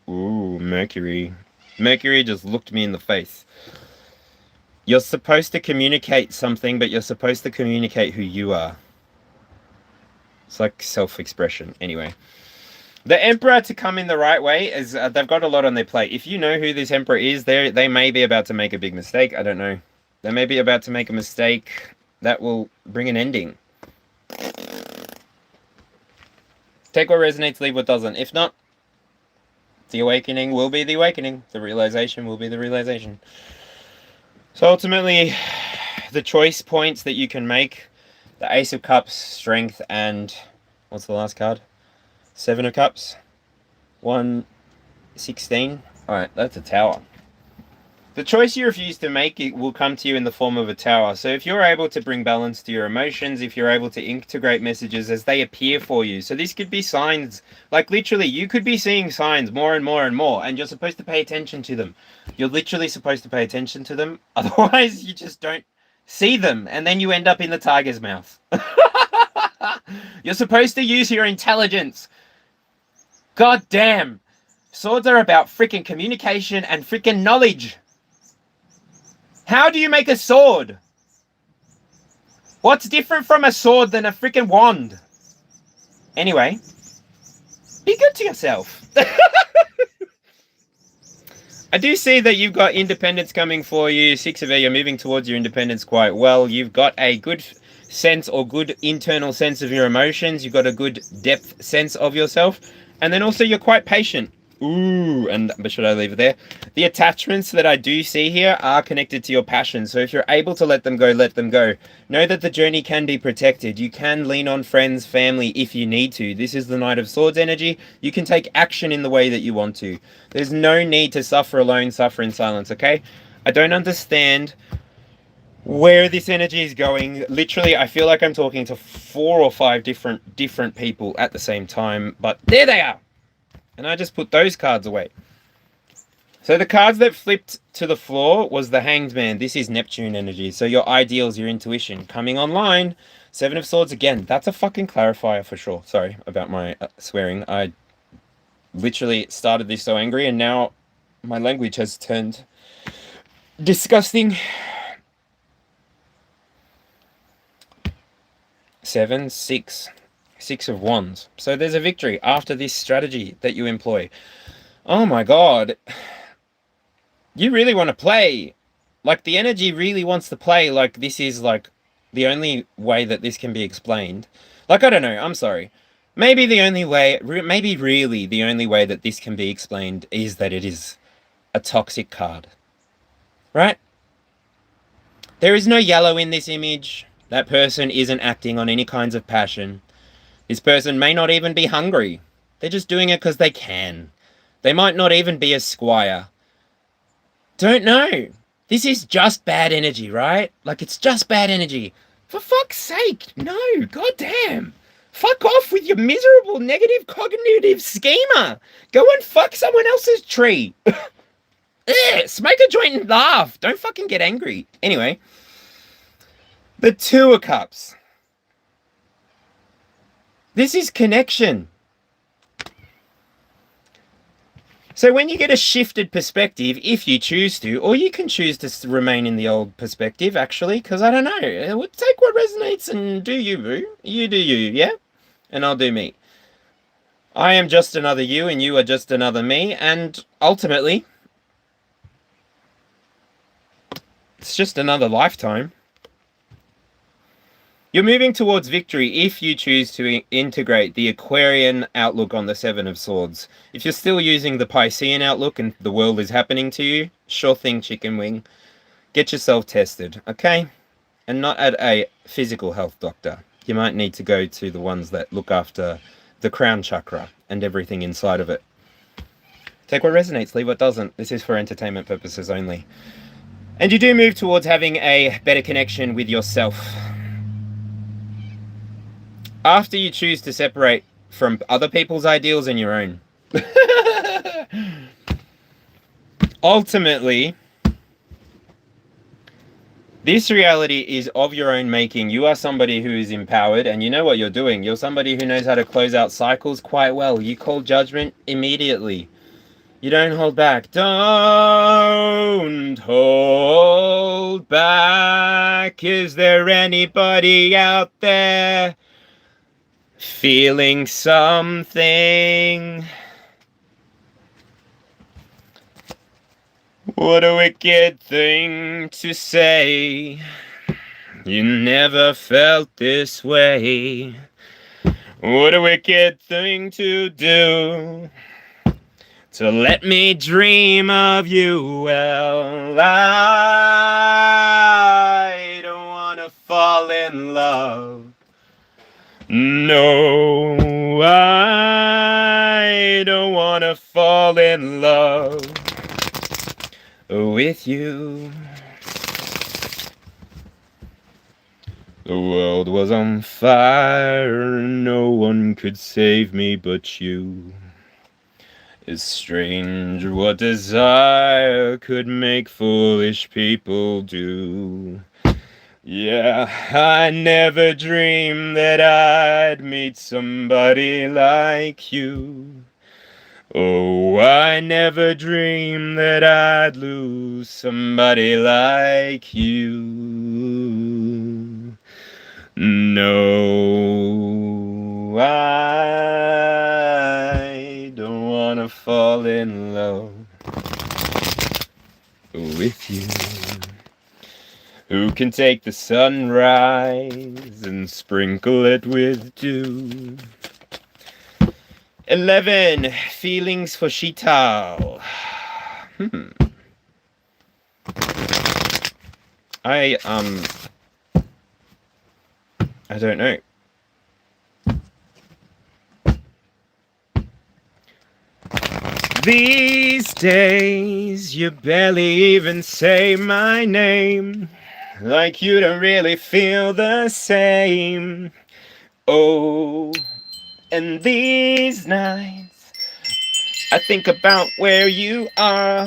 Speaker 1: Ooh, Mercury. Mercury just looked me in the face. You're supposed to communicate something, but you're supposed to communicate who you are. It's like self-expression. Anyway, the Emperor to come in the right way is they've got a lot on their plate. If you know who this Emperor is, they may be about to make a big mistake. I don't know. They may be about to make a mistake that will bring an ending. Take what resonates, leave what doesn't. If not, the awakening will be the awakening. The realization will be the realization. So ultimately, the choice points that you can make. The Ace of Cups, Strength, and what's the last card? Seven of Cups. 116. Alright, that's a tower. The choice you refuse to make, it will come to you in the form of a tower. So if you're able to bring balance to your emotions, if you're able to integrate messages as they appear for you. So this could be signs, like literally, you could be seeing signs more and more and more, and you're supposed to pay attention to them. You're literally supposed to pay attention to them. Otherwise, you just don't see them, and then you end up in the tiger's mouth. You're supposed to use your intelligence. God damn. Swords are about freaking communication and freaking knowledge. How do you make a sword? What's different from a sword than a freaking wand? Anyway, be good to yourself. I do see that you've got independence coming for you. 6 of Air, you're moving towards your independence quite well. You've got a good sense or good internal sense of your emotions. You've got a good depth sense of yourself. And then also you're quite patient. Ooh, but should I leave it there? The attachments that I do see here are connected to your passion. So if you're able to let them go, let them go. Know that the journey can be protected. You can lean on friends, family if you need to. This is the Knight of Swords energy. You can take action in the way that you want to. There's no need to suffer alone, suffer in silence, okay? I don't understand where this energy is going. Literally, I feel like I'm talking to 4 or 5 different people at the same time, but there they are. And I just put those cards away. So the cards that flipped to the floor was the Hanged Man. This is Neptune energy. So your ideals, your intuition coming online. Seven of Swords again. That's a fucking clarifier for sure. Sorry about my swearing. I literally started this so angry and now my language has turned disgusting. 7, 6. 6 of Wands. So there's a victory after this strategy that you employ. Oh my god. You really want to play. Like, the energy really wants to play. Like, this is, like, the only way that this can be explained. Like, I don't know. I'm sorry. Maybe the only way, maybe really the only way that this can be explained is that it is a toxic card. Right? There is no yellow in this image. That person isn't acting on any kinds of passion. This person may not even be hungry. They're just doing it because they can. They might not even be a squire. Don't know. This is just bad energy, right? Like, it's just bad energy. For fuck's sake, no, goddamn. Fuck off with your miserable negative cognitive schema. Go and fuck someone else's tree. Smoke a joint and laugh. Don't fucking get angry. Anyway, the Two of Cups. This is connection. So when you get a shifted perspective, if you choose to, or you can choose to remain in the old perspective, actually, because I don't know. Take what resonates and do you, boo. You do you, yeah? And I'll do me. I am just another you, and you are just another me, and ultimately, it's just another lifetime. You're moving towards victory if you choose to integrate the Aquarian outlook on the Seven of Swords. If you're still using the Piscean outlook and the world is happening to you, sure thing, chicken wing. Get yourself tested, okay? And not at a physical health doctor. You might need to go to the ones that look after the crown chakra and everything inside of it. Take what resonates, leave what doesn't. This is for entertainment purposes only. And you do move towards having a better connection with yourself. After you choose to separate from other people's ideals and your own. Ultimately, this reality is of your own making. You are somebody who is empowered and you know what you're doing. You're somebody who knows how to close out cycles quite well. You call judgment immediately. You don't hold back. Don't hold back. Is there anybody out there feeling something? What a wicked thing to say. You never felt this way. What a wicked thing to do. To let me dream of you. Well, I don't want to fall in love. No, I don't want to fall in love with you. The world was on fire, no one could save me but you. It's strange what desire could make foolish people do. Yeah, I never dreamed that I'd meet somebody like you. Oh, I never dreamed that I'd lose somebody like you. No, I don't want to fall in love with you. Who can take the sunrise and sprinkle it with dew? 11. Feelings for Shital. I don't know. These days, you barely even say my name. Like you don't really feel the same. Oh, and these nights I think about where you are.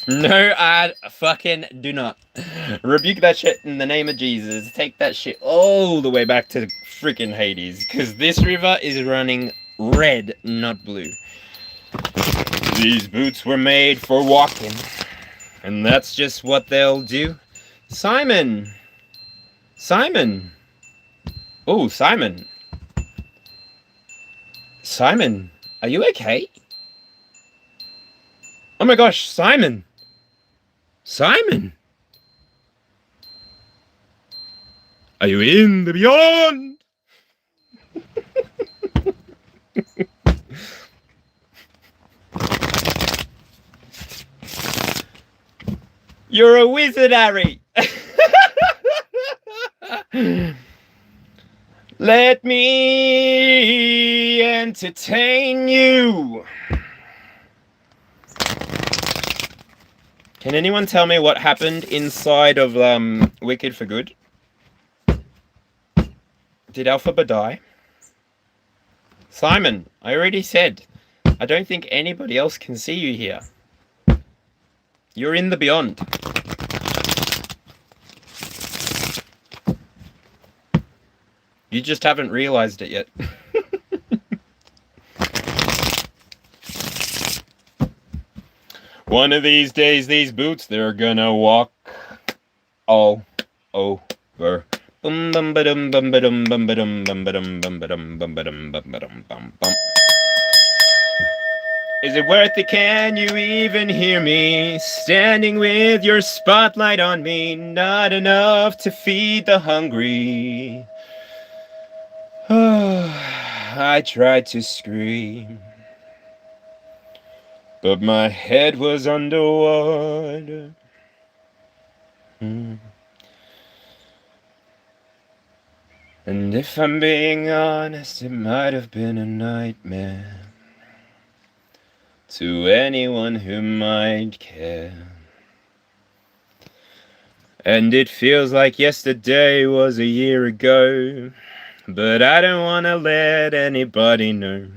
Speaker 1: No, I fucking do not. Rebuke that shit in the name of Jesus. Take that shit all the way back to freaking Hades. Because this river is running red, not blue. These boots were made for walking. And that's just what they'll do. Simon! Simon! Oh, Simon. Simon, are you okay? Oh my gosh, Simon! Simon! Are you in the beyond? You're a wizard, Harry! Let me entertain you! Can anyone tell me what happened inside of Wicked for Good? Did Elphaba die? Simon, I already said, I don't think anybody else can see you here. You're in the beyond. You just haven't realized it yet. One of these days, these boots, they're gonna walk all over. Bum bum ba-dum bum ba-dum bum ba-dum bum ba-dum bum ba-dum bum ba-dum bum ba-dum bum bum. Is it worth it? Can you even hear me? Standing with your spotlight on me, not enough to feed the hungry. I tried to scream, but my head was underwater. And if I'm being honest, it might have been a nightmare to anyone who might care. And it feels like yesterday was a year ago, but I don't want to let anybody know,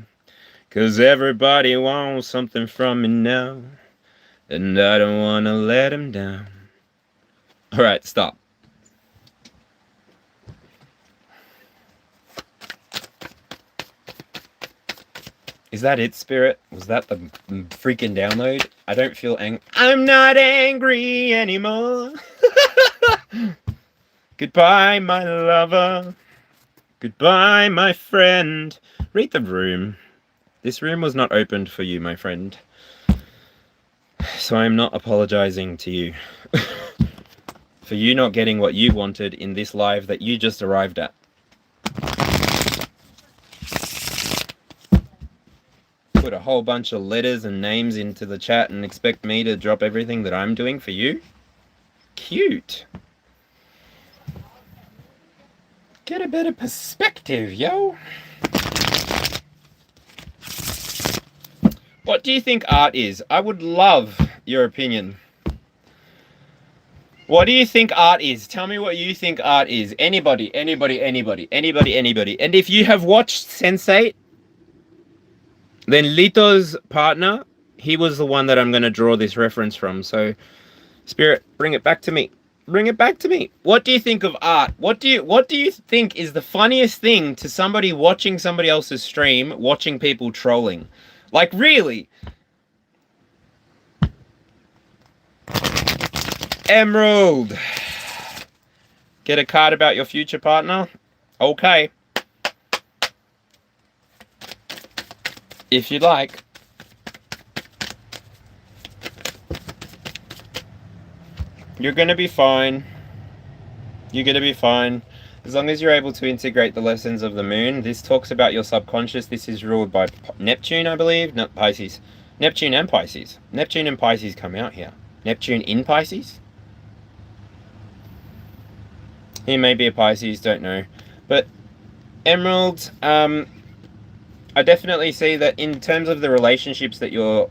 Speaker 1: 'cause everybody wants something from me now, and I don't want to let them down. Alright, stop. Is that it, Spirit? Was that the freaking download? I don't feel I'm not angry anymore. Goodbye, my lover. Goodbye, my friend. Read the room. This room was not opened for you, my friend. So I'm not apologizing to you for you not getting what you wanted in this live that you just arrived at. Put a whole bunch of letters and names into the chat and expect me to drop everything that I'm doing for you? Cute. Get a better perspective, yo. What do you think art is? I would love your opinion. What do you think art is? Tell me what you think art is. Anybody. And if you have watched Sense8, then Lito's partner, he was the one that I'm going to draw this reference from. So, Spirit, bring it back to me. Bring it back to me. What do you think of art? What do you think is the funniest thing to somebody watching somebody else's stream, watching people trolling? Like, really? Emerald. Get a card about your future partner? Okay. If you'd like. You're going to be fine. You're going to be fine. As long as you're able to integrate the lessons of the moon. This talks about your subconscious. This is ruled by Neptune, I believe. Not Pisces. Neptune and Pisces. Neptune and Pisces come out here. Neptune in Pisces? He may be a Pisces, don't know. But Emerald, I definitely see that in terms of the relationships that you're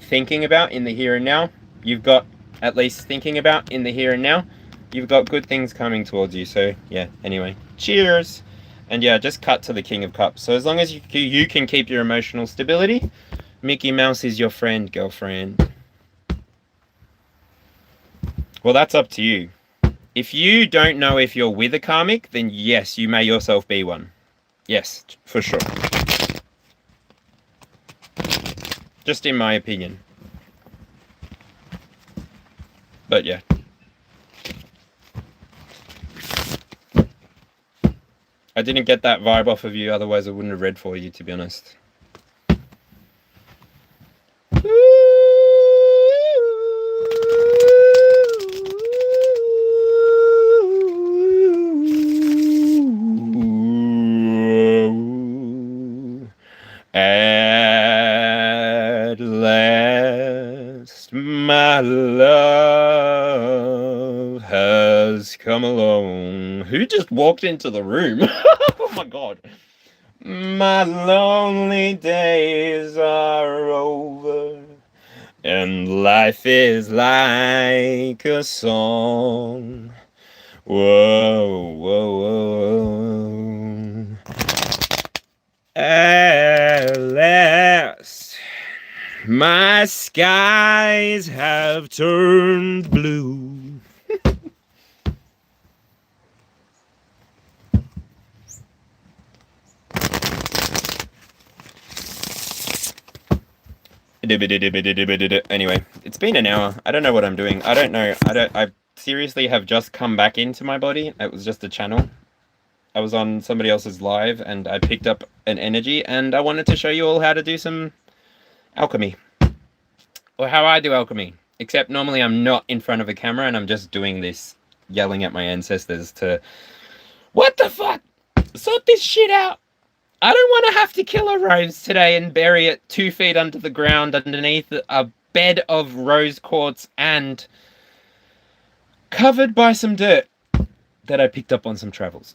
Speaker 1: thinking about in the here and now, you've got, at least thinking about in the here and now, you've got good things coming towards you. So, yeah, anyway. Cheers! And yeah, just cut to the King of Cups. So as long as you can keep your emotional stability, Mickey Mouse is your friend, girlfriend. Well, that's up to you. If you don't know if you're with a karmic, then yes, you may yourself be one. Yes, for sure. Just in my opinion. But yeah. I didn't get that vibe off of you, otherwise I wouldn't have read for you, to be honest. At last, my love has come along. Who just walked into the room? Oh my god. My lonely days are over, and life is like a song. Whoa, whoa, whoa. At last, my skies have turned blue. Anyway, it's been an hour. I don't know what I'm doing. I don't know. I seriously have just come back into my body. It was just a channel. I was on somebody else's live and I picked up an energy and I wanted to show you all how to do some alchemy. Or how I do alchemy. Except normally I'm not in front of a camera and I'm just doing this, yelling at my ancestors to... What the fuck? Sort this shit out! I don't want to have to kill a rose today and bury it 2 feet under the ground underneath a bed of rose quartz and covered by some dirt that I picked up on some travels.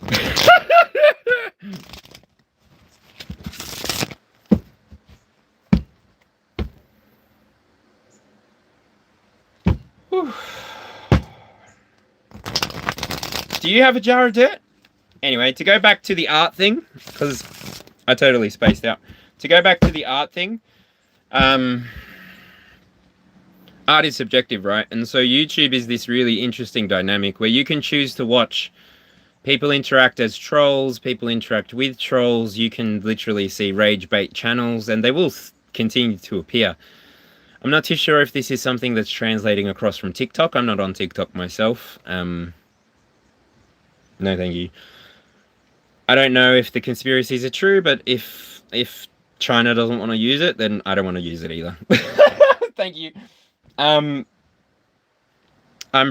Speaker 1: Do you have a jar of dirt? Anyway, to go back to the art thing, because I totally spaced out. To go back to the art thing, art is subjective, right? And so YouTube is this really interesting dynamic where you can choose to watch people interact as trolls, people interact with trolls, you can literally see rage bait channels, and they will continue to appear. I'm not too sure if this is something that's translating across from TikTok. I'm not on TikTok myself. No, thank you. I don't know if the conspiracies are true, but if China doesn't want to use it, then I don't want to use it either. Thank you. I'm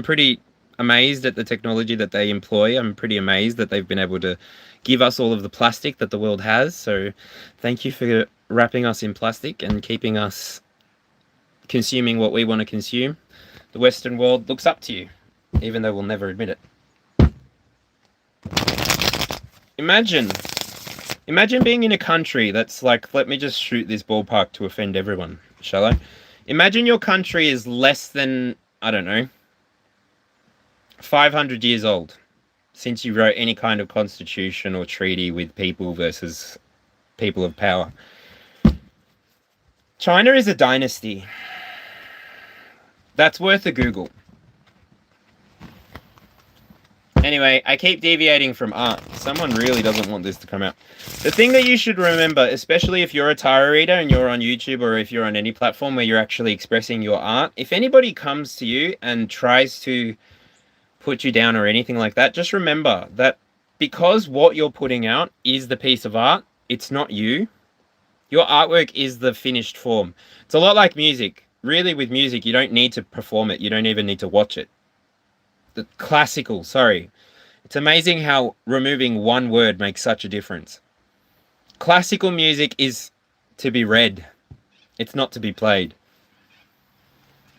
Speaker 1: pretty amazed at the technology that they employ. I'm pretty amazed that they've been able to give us all of the plastic that the world has. So thank you for wrapping us in plastic and keeping us consuming what we want to consume. The Western world looks up to you, even though we'll never admit it. Imagine being in a country that's like, let me just shoot this ballpark to offend everyone, shall I? Imagine your country is less than, I don't know, 500 years old since you wrote any kind of constitution or treaty with people versus people of power. China is a dynasty. That's worth a Google. Anyway, I keep deviating from art. Someone really doesn't want this to come out. The thing that you should remember, especially if you're a tarot reader and you're on YouTube or if you're on any platform where you're actually expressing your art, if anybody comes to you and tries to put you down or anything like that, just remember that because what you're putting out is the piece of art, it's not you. Your artwork is the finished form. It's a lot like music. Really, with music, you don't need to perform it. You don't even need to watch it. The classical, sorry. It's amazing how removing one word makes such a difference. Classical music is to be read. It's not to be played.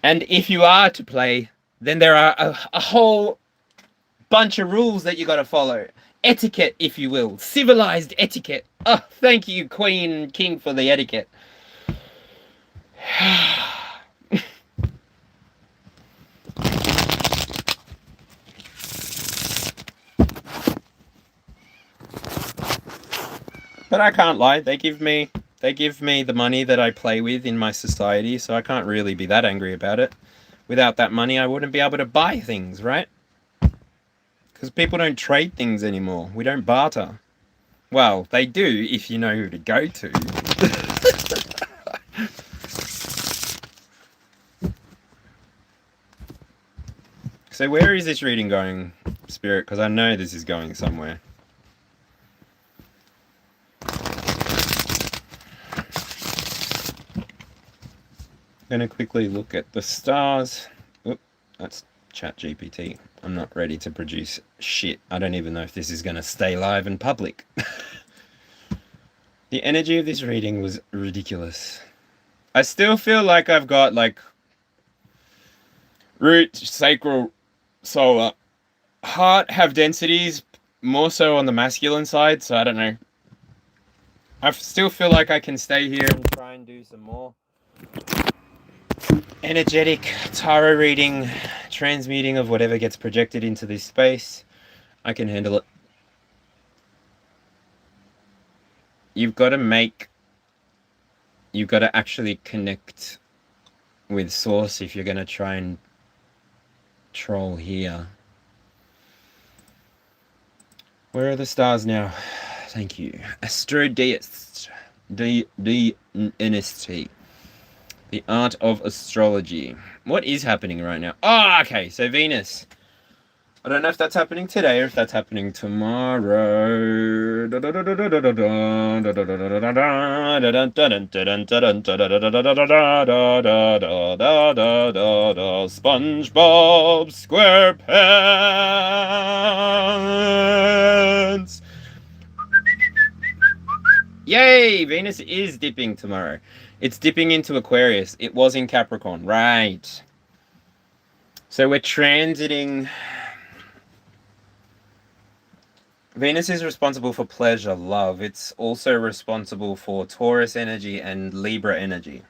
Speaker 1: And if you are to play, then there are a whole bunch of rules that you got to follow. Etiquette, if you will. Civilized etiquette. Oh, thank you, Queen and King, for the etiquette. But I can't lie. They give me the money that I play with in my society, so I can't really be that angry about it. Without that money, I wouldn't be able to buy things, right? Because people don't trade things anymore. We don't barter. Well, they do if you know who to go to. So where is this reading going, Spirit? Because I know this is going somewhere. I'm going to quickly look at the stars. Oop, that's ChatGPT. I'm not ready to produce shit. I don't even know if this is going to stay live in public. The energy of this reading was ridiculous. I still feel like I've got like root, sacral, solar, heart have densities more so on the masculine side, so I don't know. I still feel like I can stay here and try and do some more energetic tarot reading, transmuting of whatever gets projected into this space. I can handle it. You've got to actually connect with source if you're going to try and troll here. Where are the stars now? Thank you. Astrodeist. DNST. The art of astrology. What is happening right now? Oh, okay. So Venus. I don't know if that's happening today or if that's happening tomorrow. SpongeBob SquarePants. Yay! Venus is dipping tomorrow. It's dipping into Aquarius. It was in Capricorn. Right. So we're transiting. Venus is responsible for pleasure, love. It's also responsible for Taurus energy and Libra energy.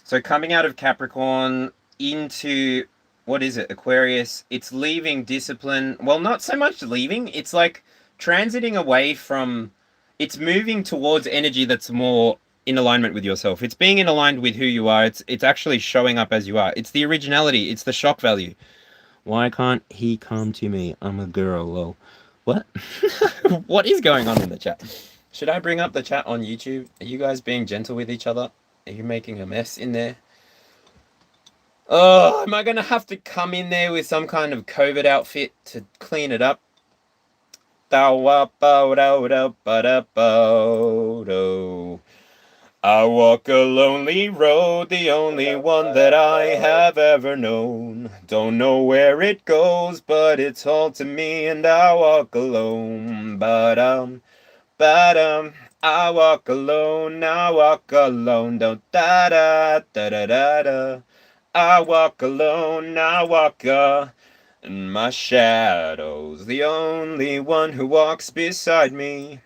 Speaker 1: So coming out of Capricorn into, what is it, Aquarius, it's leaving discipline. Well, not so much leaving. It's like transiting away from, it's moving towards energy that's more in alignment with yourself. It's being in aligned with who you are. It's actually showing up as you are. It's the originality. It's the shock value. Why can't he come to me? I'm a girl, lol. What? What is going on in the chat? Should I bring up the chat on YouTube? Are you guys being gentle with each other? Are you making a mess in there? Oh, am I going to have to come in there with some kind of COVID outfit to clean it up? I walk a lonely road, the only one that I have ever known. Don't know where it goes, but it's all to me, and I walk alone. I walk alone, I walk alone. Don't da da da da da da. I walk alone, I walk and my shadow's the only one who walks beside me.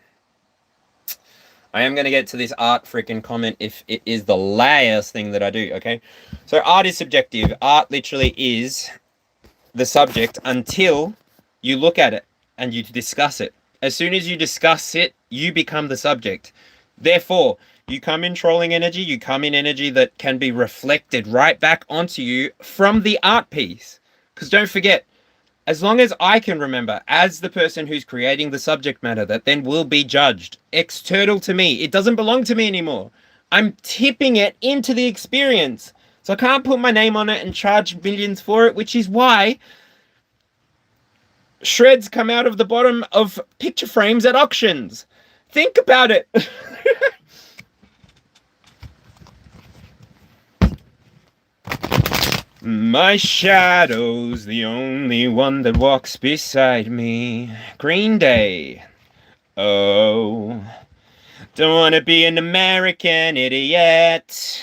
Speaker 1: I am going to get to this art freaking comment if it is the last thing that I do, okay? So art is subjective. Art literally is the subject until you look at it and you discuss it. As soon as you discuss it, you become the subject. Therefore, you come in trolling energy, you come in energy that can be reflected right back onto you from the art piece. Because don't forget, as long as I can remember, as the person who's creating the subject matter that then will be judged, external to me, it doesn't belong to me anymore. I'm tipping it into the experience. So I can't put my name on it and charge millions for it, which is why shreds come out of the bottom of picture frames at auctions. Think about it. My shadow's the only one that walks beside me. Green Day. Oh, don't want to be an American idiot.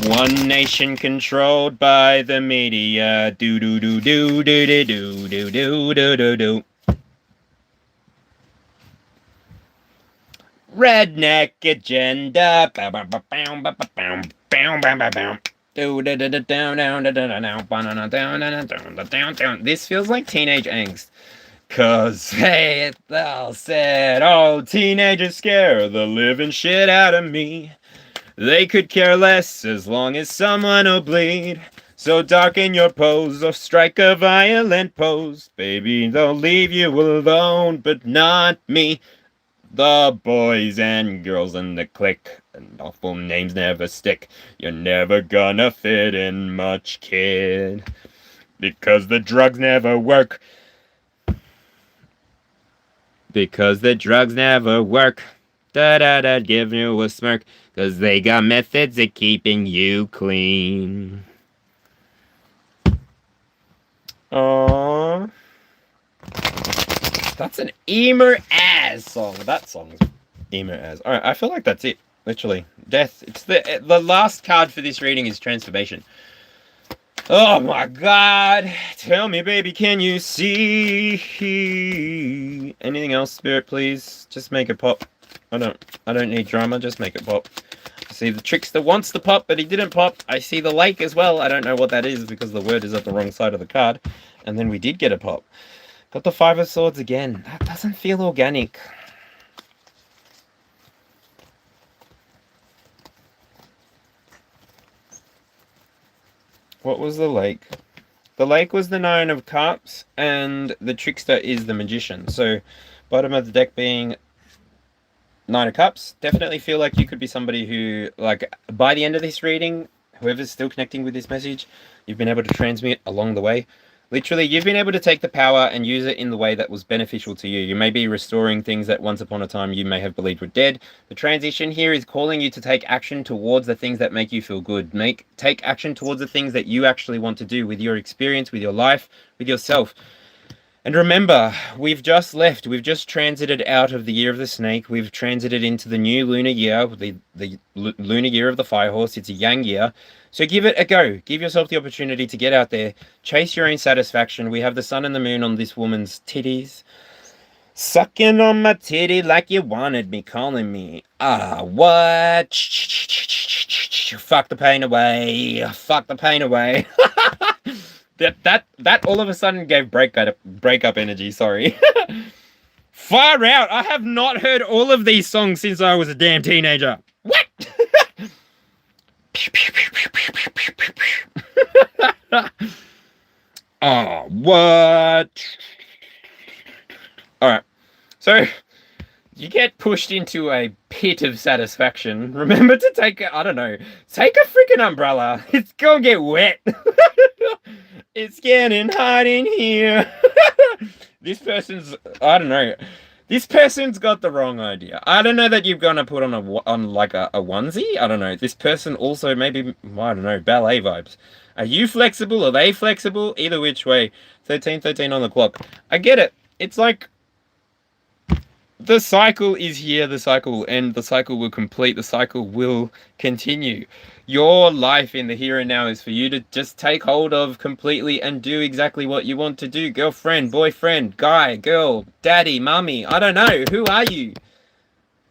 Speaker 1: One nation controlled by the media. Do do do do do do do do do do do do. Redneck agenda. This feels like teenage angst. 'Cause hey, thou said, oh, teenagers scare the living shit out of me. They could care less as long as someone will bleed. So darken your pose or strike a violent pose. Baby, they'll leave you alone, but not me. The boys and girls in the clique, and awful names never stick. You're never gonna fit in much, kid. Because the drugs never work. Because the drugs never work. Da-da-da, give you a smirk. 'Cause they got methods of keeping you clean. Aww. That's an emo as song. That song's emo as. Alright, I feel like that's it. Literally. Death. It's the last card for this reading is Transformation. Oh my god. Tell me, baby, can you see? Anything else, Spirit, please? Just make it pop. I don't need drama, just make it pop. I see the trickster wants to pop, but he didn't pop. I see the lake as well. I don't know what that is because the word is at the wrong side of the card. And then we did get a pop. Got the Five of Swords again. That doesn't feel organic. What was the lake? The lake was the Nine of Cups, and the trickster is the Magician. So, bottom of the deck being Nine of Cups. Definitely feel like you could be somebody who, like, by the end of this reading, whoever's still connecting with this message, you've been able to transmit along the way. Literally, you've been able to take the power and use it in the way that was beneficial to you. You may be restoring things that once upon a time you may have believed were dead. The transition here is calling you to take action towards the things that make you feel good. Take action towards the things that you actually want to do with your experience, with your life, with yourself. And remember, we've just left. We've just transited out of the year of the snake. We've transited into the new lunar year, the lunar year of the fire horse. It's a yang year. So give it a go. Give yourself the opportunity to get out there. Chase your own satisfaction. We have the sun and the moon on this woman's titties. Sucking on my titty like you wanted me, calling me. Ah, what? Fuck the pain away. Fuck the pain away. That all of a sudden gave breakup energy, sorry. Far out. I have not heard all of these songs since I was a damn teenager. What? Oh, what? Alright. So, you get pushed into a pit of satisfaction. Remember to take a freaking umbrella. It's gonna get wet. It's getting hot in here. This person's got the wrong idea. I don't know that you're gonna put on a onesie. I don't know. This person also maybe, I don't know, ballet vibes. Are you flexible? Are they flexible? Either which way. 13:13 on the clock. I get it. It's like the cycle is here, the cycle will end, the cycle will complete, the cycle will continue. Your life in the here and now is for you to just take hold of completely and do exactly what you want to do. Girlfriend, boyfriend, guy, girl, daddy, mummy, I don't know. Who are you?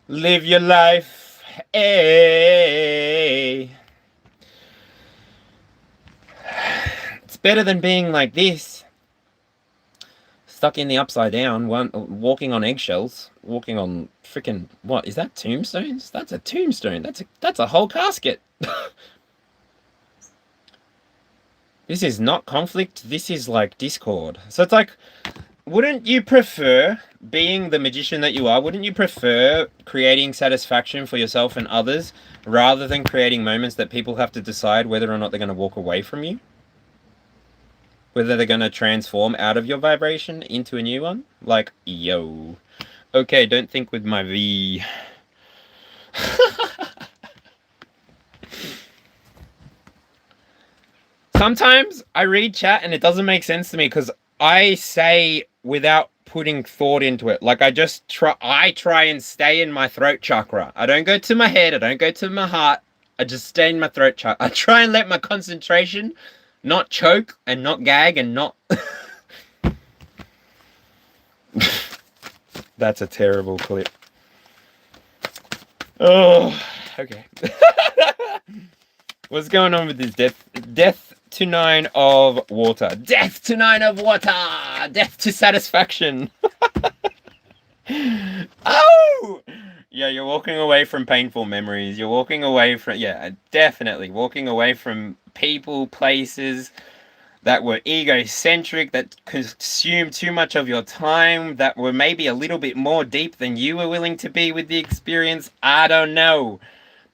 Speaker 1: Live your life. Hey. It's better than being like this. Stuck in the upside down, walking on eggshells, walking on freaking, what is that, tombstones? That's a tombstone. That's a whole casket. This is not conflict. This is like discord. So it's like, wouldn't you prefer, being the magician that you are, wouldn't you prefer creating satisfaction for yourself and others rather than creating moments that people have to decide whether or not they're going to walk away from you? Whether they're going to transform out of your vibration into a new one? Like, yo. Okay, don't think with my V. Sometimes I read chat and it doesn't make sense to me because I say without putting thought into it. Like, I try and stay in my throat chakra. I don't go to my head. I don't go to my heart. I just stay in my throat chakra. I try and let my concentration not choke and not gag and not... That's a terrible clip. Oh, okay. What's going on with this death to 9 of water. Death to 9 of water. Death to satisfaction. Oh! Yeah, you're walking away from painful memories. You're walking away from, yeah, definitely walking away from people, places that were egocentric, that consumed too much of your time, that were maybe a little bit more deep than you were willing to be with the experience. I don't know.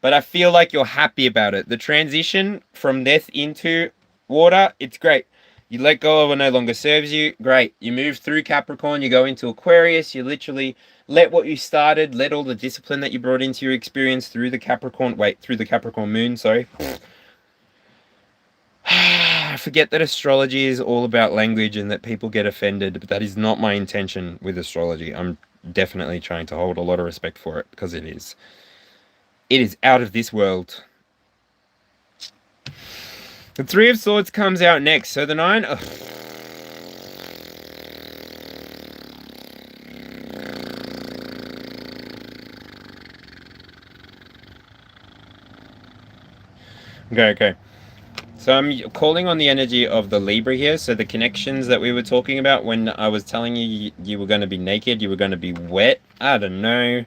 Speaker 1: But I feel like you're happy about it. The transition from death into water, it's great. You let go of what no longer serves you, great. You move through Capricorn, you go into Aquarius, you literally let what you started, let all the discipline that you brought into your experience through the Capricorn moon, sorry. I forget that astrology is all about language and that people get offended, but that is not my intention with astrology. I'm definitely trying to hold a lot of respect for it, because it is. It is out of this world. The Three of Swords comes out next. So the 9... Ugh. Okay. So I'm calling on the energy of the Libra here. So the connections that we were talking about when I was telling you you were going to be naked, you were going to be wet. I don't know.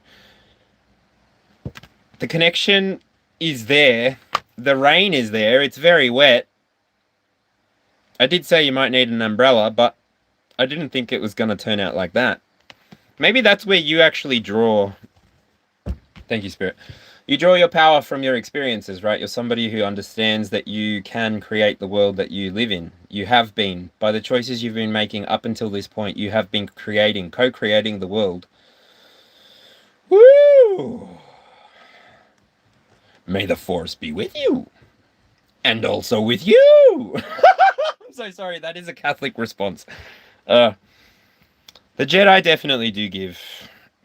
Speaker 1: The connection is there. The rain is there. It's very wet. I did say you might need an umbrella, but I didn't think it was going to turn out like that. Maybe that's where you actually draw... Thank you, Spirit. You draw your power from your experiences, right? You're somebody who understands that you can create the world that you live in. You have been. By the choices you've been making up until this point, you have been co-creating the world. Woo! May the Force be with you. And also with you! I'm so sorry, that is a Catholic response. The Jedi definitely do give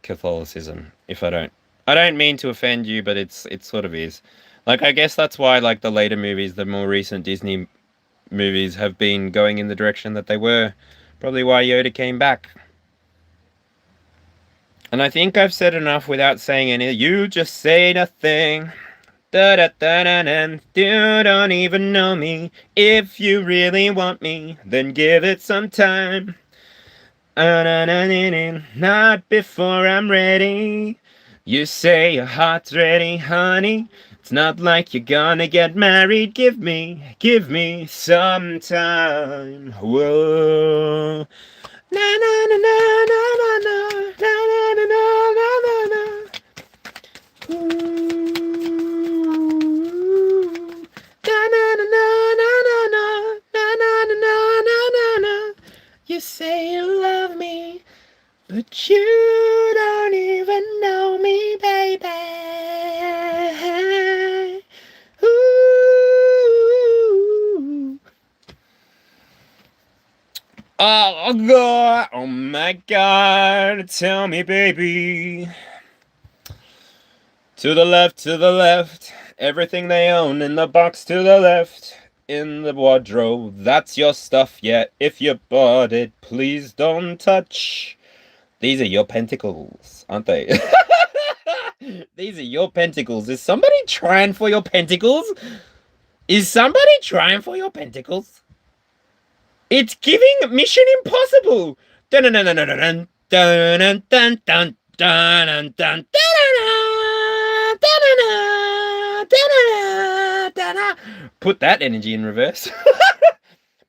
Speaker 1: Catholicism, if I don't mean to offend you, but it sort of is. Like, I guess that's why, like, the later movies, the more recent Disney movies have been going in the direction that they were. Probably why Yoda came back. And I think I've said enough without saying any. You just say nothing. Da-da-da-da-da. You don't even know me. If you really want me, then give it some time. Not before I'm ready. You say your heart's ready, honey. It's not like you're gonna get married. Give me some time. Whoa. Na na na na na na na na na na na na. You say you love me, but you don't even know me, baby. Ooh. Oh God, oh my God, tell me, baby. To the left, everything they own in the box to the left. In the wardrobe, that's your stuff, yeah. If you bought it, please don't touch. These are your pentacles, aren't they? These are your pentacles. Is somebody trying for your pentacles? Is somebody trying for your pentacles? It's giving Mission Impossible. Dun dun dun dun dun dun dun dun dun dun dun dun. Put that energy in reverse.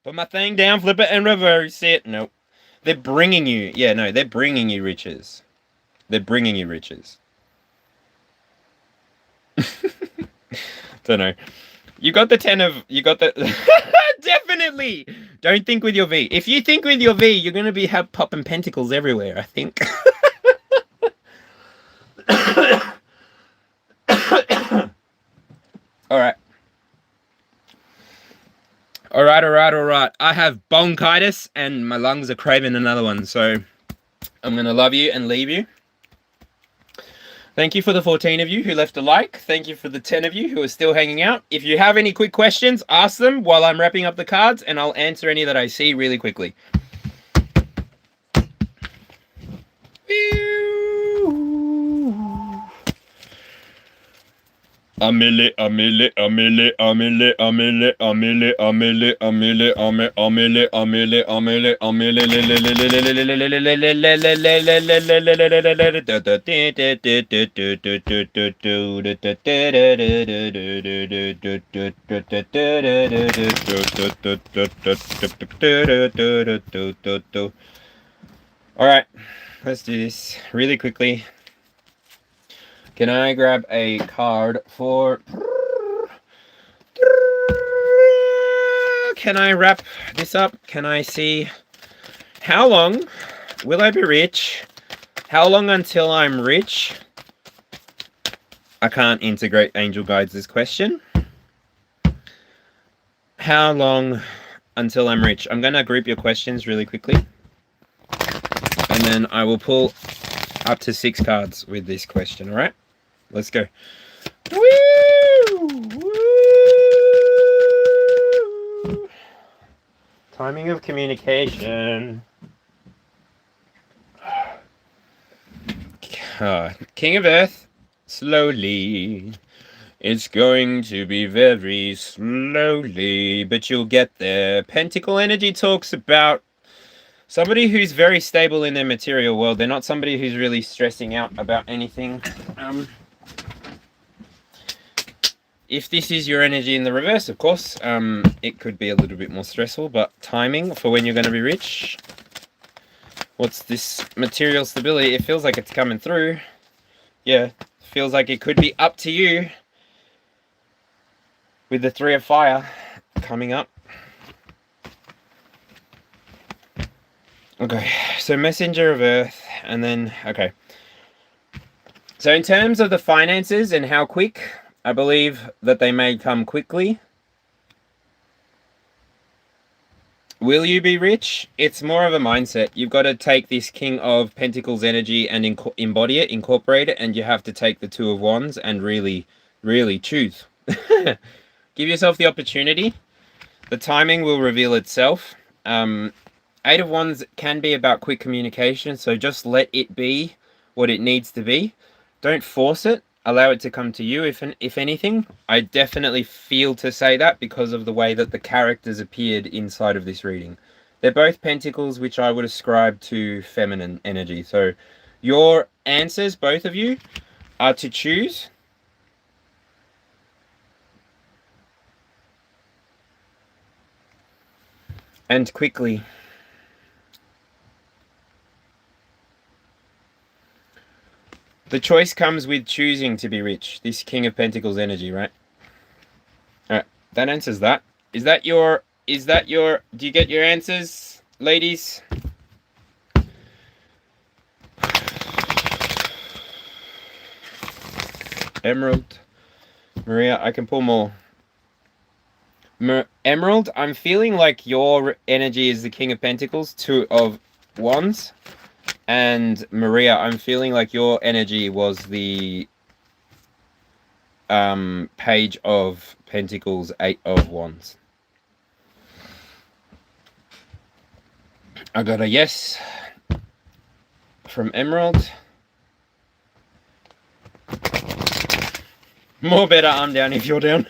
Speaker 1: Put my thing down, flip it, and reverse it. Nope. They're bringing you. Yeah, no, they're bringing you riches. They're bringing you riches. Don't know. You got the 10 of... You got the... Definitely! Don't think with your V. If you think with your V, you're going to be popping pentacles everywhere, I think. Alright. Alright. I have bronchitis and my lungs are craving another one, so I'm going to love you and leave you. Thank you for the 14 of you who left a like. Thank you for the 10 of you who are still hanging out. If you have any quick questions, ask them while I'm wrapping up the cards, and I'll answer any that I see really quickly. Amele, amele, amele, amele, amele, amele, amele, amele, amele, amele, amele, amele. All right, let's do this really quickly. Can I grab a card for... Can I wrap this up? Can I see how long will I be rich? How long until I'm rich? I can't integrate Angel Guides' question. How long until I'm rich? I'm going to group your questions really quickly. And then I will pull up to 6 cards with this question, all right? Let's go. Woo! Woo! Timing of communication. King of Earth, slowly. It's going to be very slowly, but you'll get there. Pentacle energy talks about somebody who's very stable in their material world. They're not somebody who's really stressing out about anything. If this is your energy in the reverse, of course, it could be a little bit more stressful, but timing for when you're going to be rich. What's this material stability? It feels like it's coming through. Yeah, feels like it could be up to you with the 3 of fire coming up. Okay, so messenger of earth, and then, okay. So in terms of the finances and how quick, I believe that they may come quickly. Will you be rich? It's more of a mindset. You've got to take this King of Pentacles energy and embody it, incorporate it, and you have to take the 2 of Wands and really, really choose. Give yourself the opportunity. The timing will reveal itself. 8 of Wands can be about quick communication, so just let it be what it needs to be. Don't force it. Allow it to come to you, if anything. I definitely feel to say that because of the way that the characters appeared inside of this reading. They're both pentacles, which I would ascribe to feminine energy. So your answers, both of you, are to choose. And quickly. The choice comes with choosing to be rich. This King of Pentacles energy, right? Alright, that answers that. Is that your, do you get your answers, ladies? Emerald. Maria, I can pull more. Emerald, I'm feeling like your energy is the King of Pentacles, 2 of Wands. And Maria, I'm feeling like your energy was the Page of Pentacles, 8 of Wands. I got a yes from Emerald. More better, I'm down if you're down.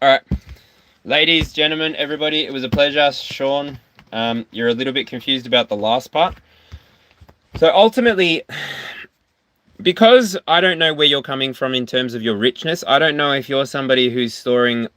Speaker 1: Alright. Ladies, gentlemen, everybody, it was a pleasure. Sean, you're a little bit confused about the last part. So ultimately, because I don't know where you're coming from in terms of your richness, I don't know if you're somebody who's storing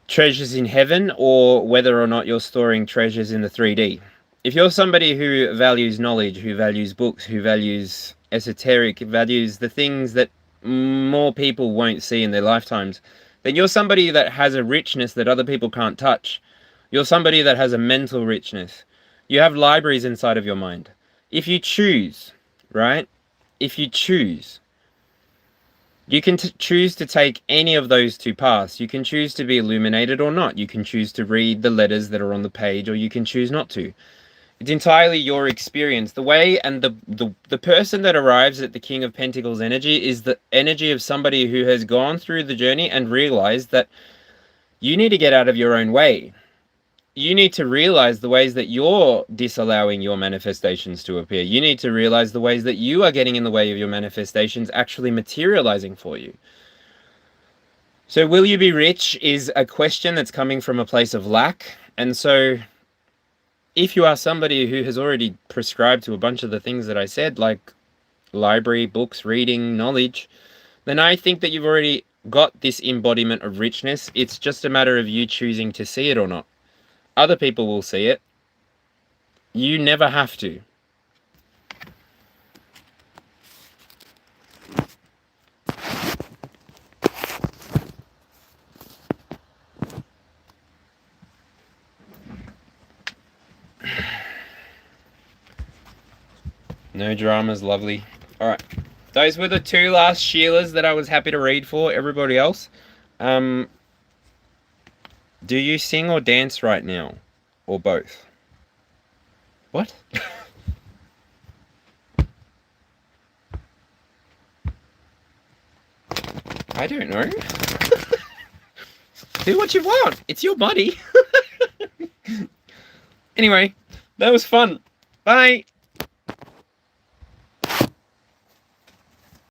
Speaker 1: treasures in heaven or whether or not you're storing treasures in the 3D. If you're somebody who values knowledge, who values books, who values esoteric, values the things that more people won't see in their lifetimes, then you're somebody that has a richness that other people can't touch. You're somebody that has a mental richness. You have libraries inside of your mind. If you choose, right? If you choose, you can choose to take any of those 2 paths. You can choose to be illuminated or not. You can choose to read the letters that are on the page, or you can choose not to. It's entirely your experience. The way and the person that arrives at the King of Pentacles energy is the energy of somebody who has gone through the journey and realized that you need to get out of your own way. you need to realize the ways that you're disallowing your manifestations to appear. You need to realize the ways that you are getting in the way of your manifestations actually materializing for you. So will you be rich is a question that's coming from a place of lack. And so if you are somebody who has already prescribed to a bunch of the things that I said, like library, books, reading, knowledge, then I think that you've already got this embodiment of richness. It's just a matter of you choosing to see it or not. Other people will see it. You never have to. No dramas, lovely. Alright. Those were the two last Sheilas that I was happy to read for. Everybody else. Do you sing or dance right now? Or both? What? I don't know. Do what you want. It's your body. Anyway, that was fun. Bye.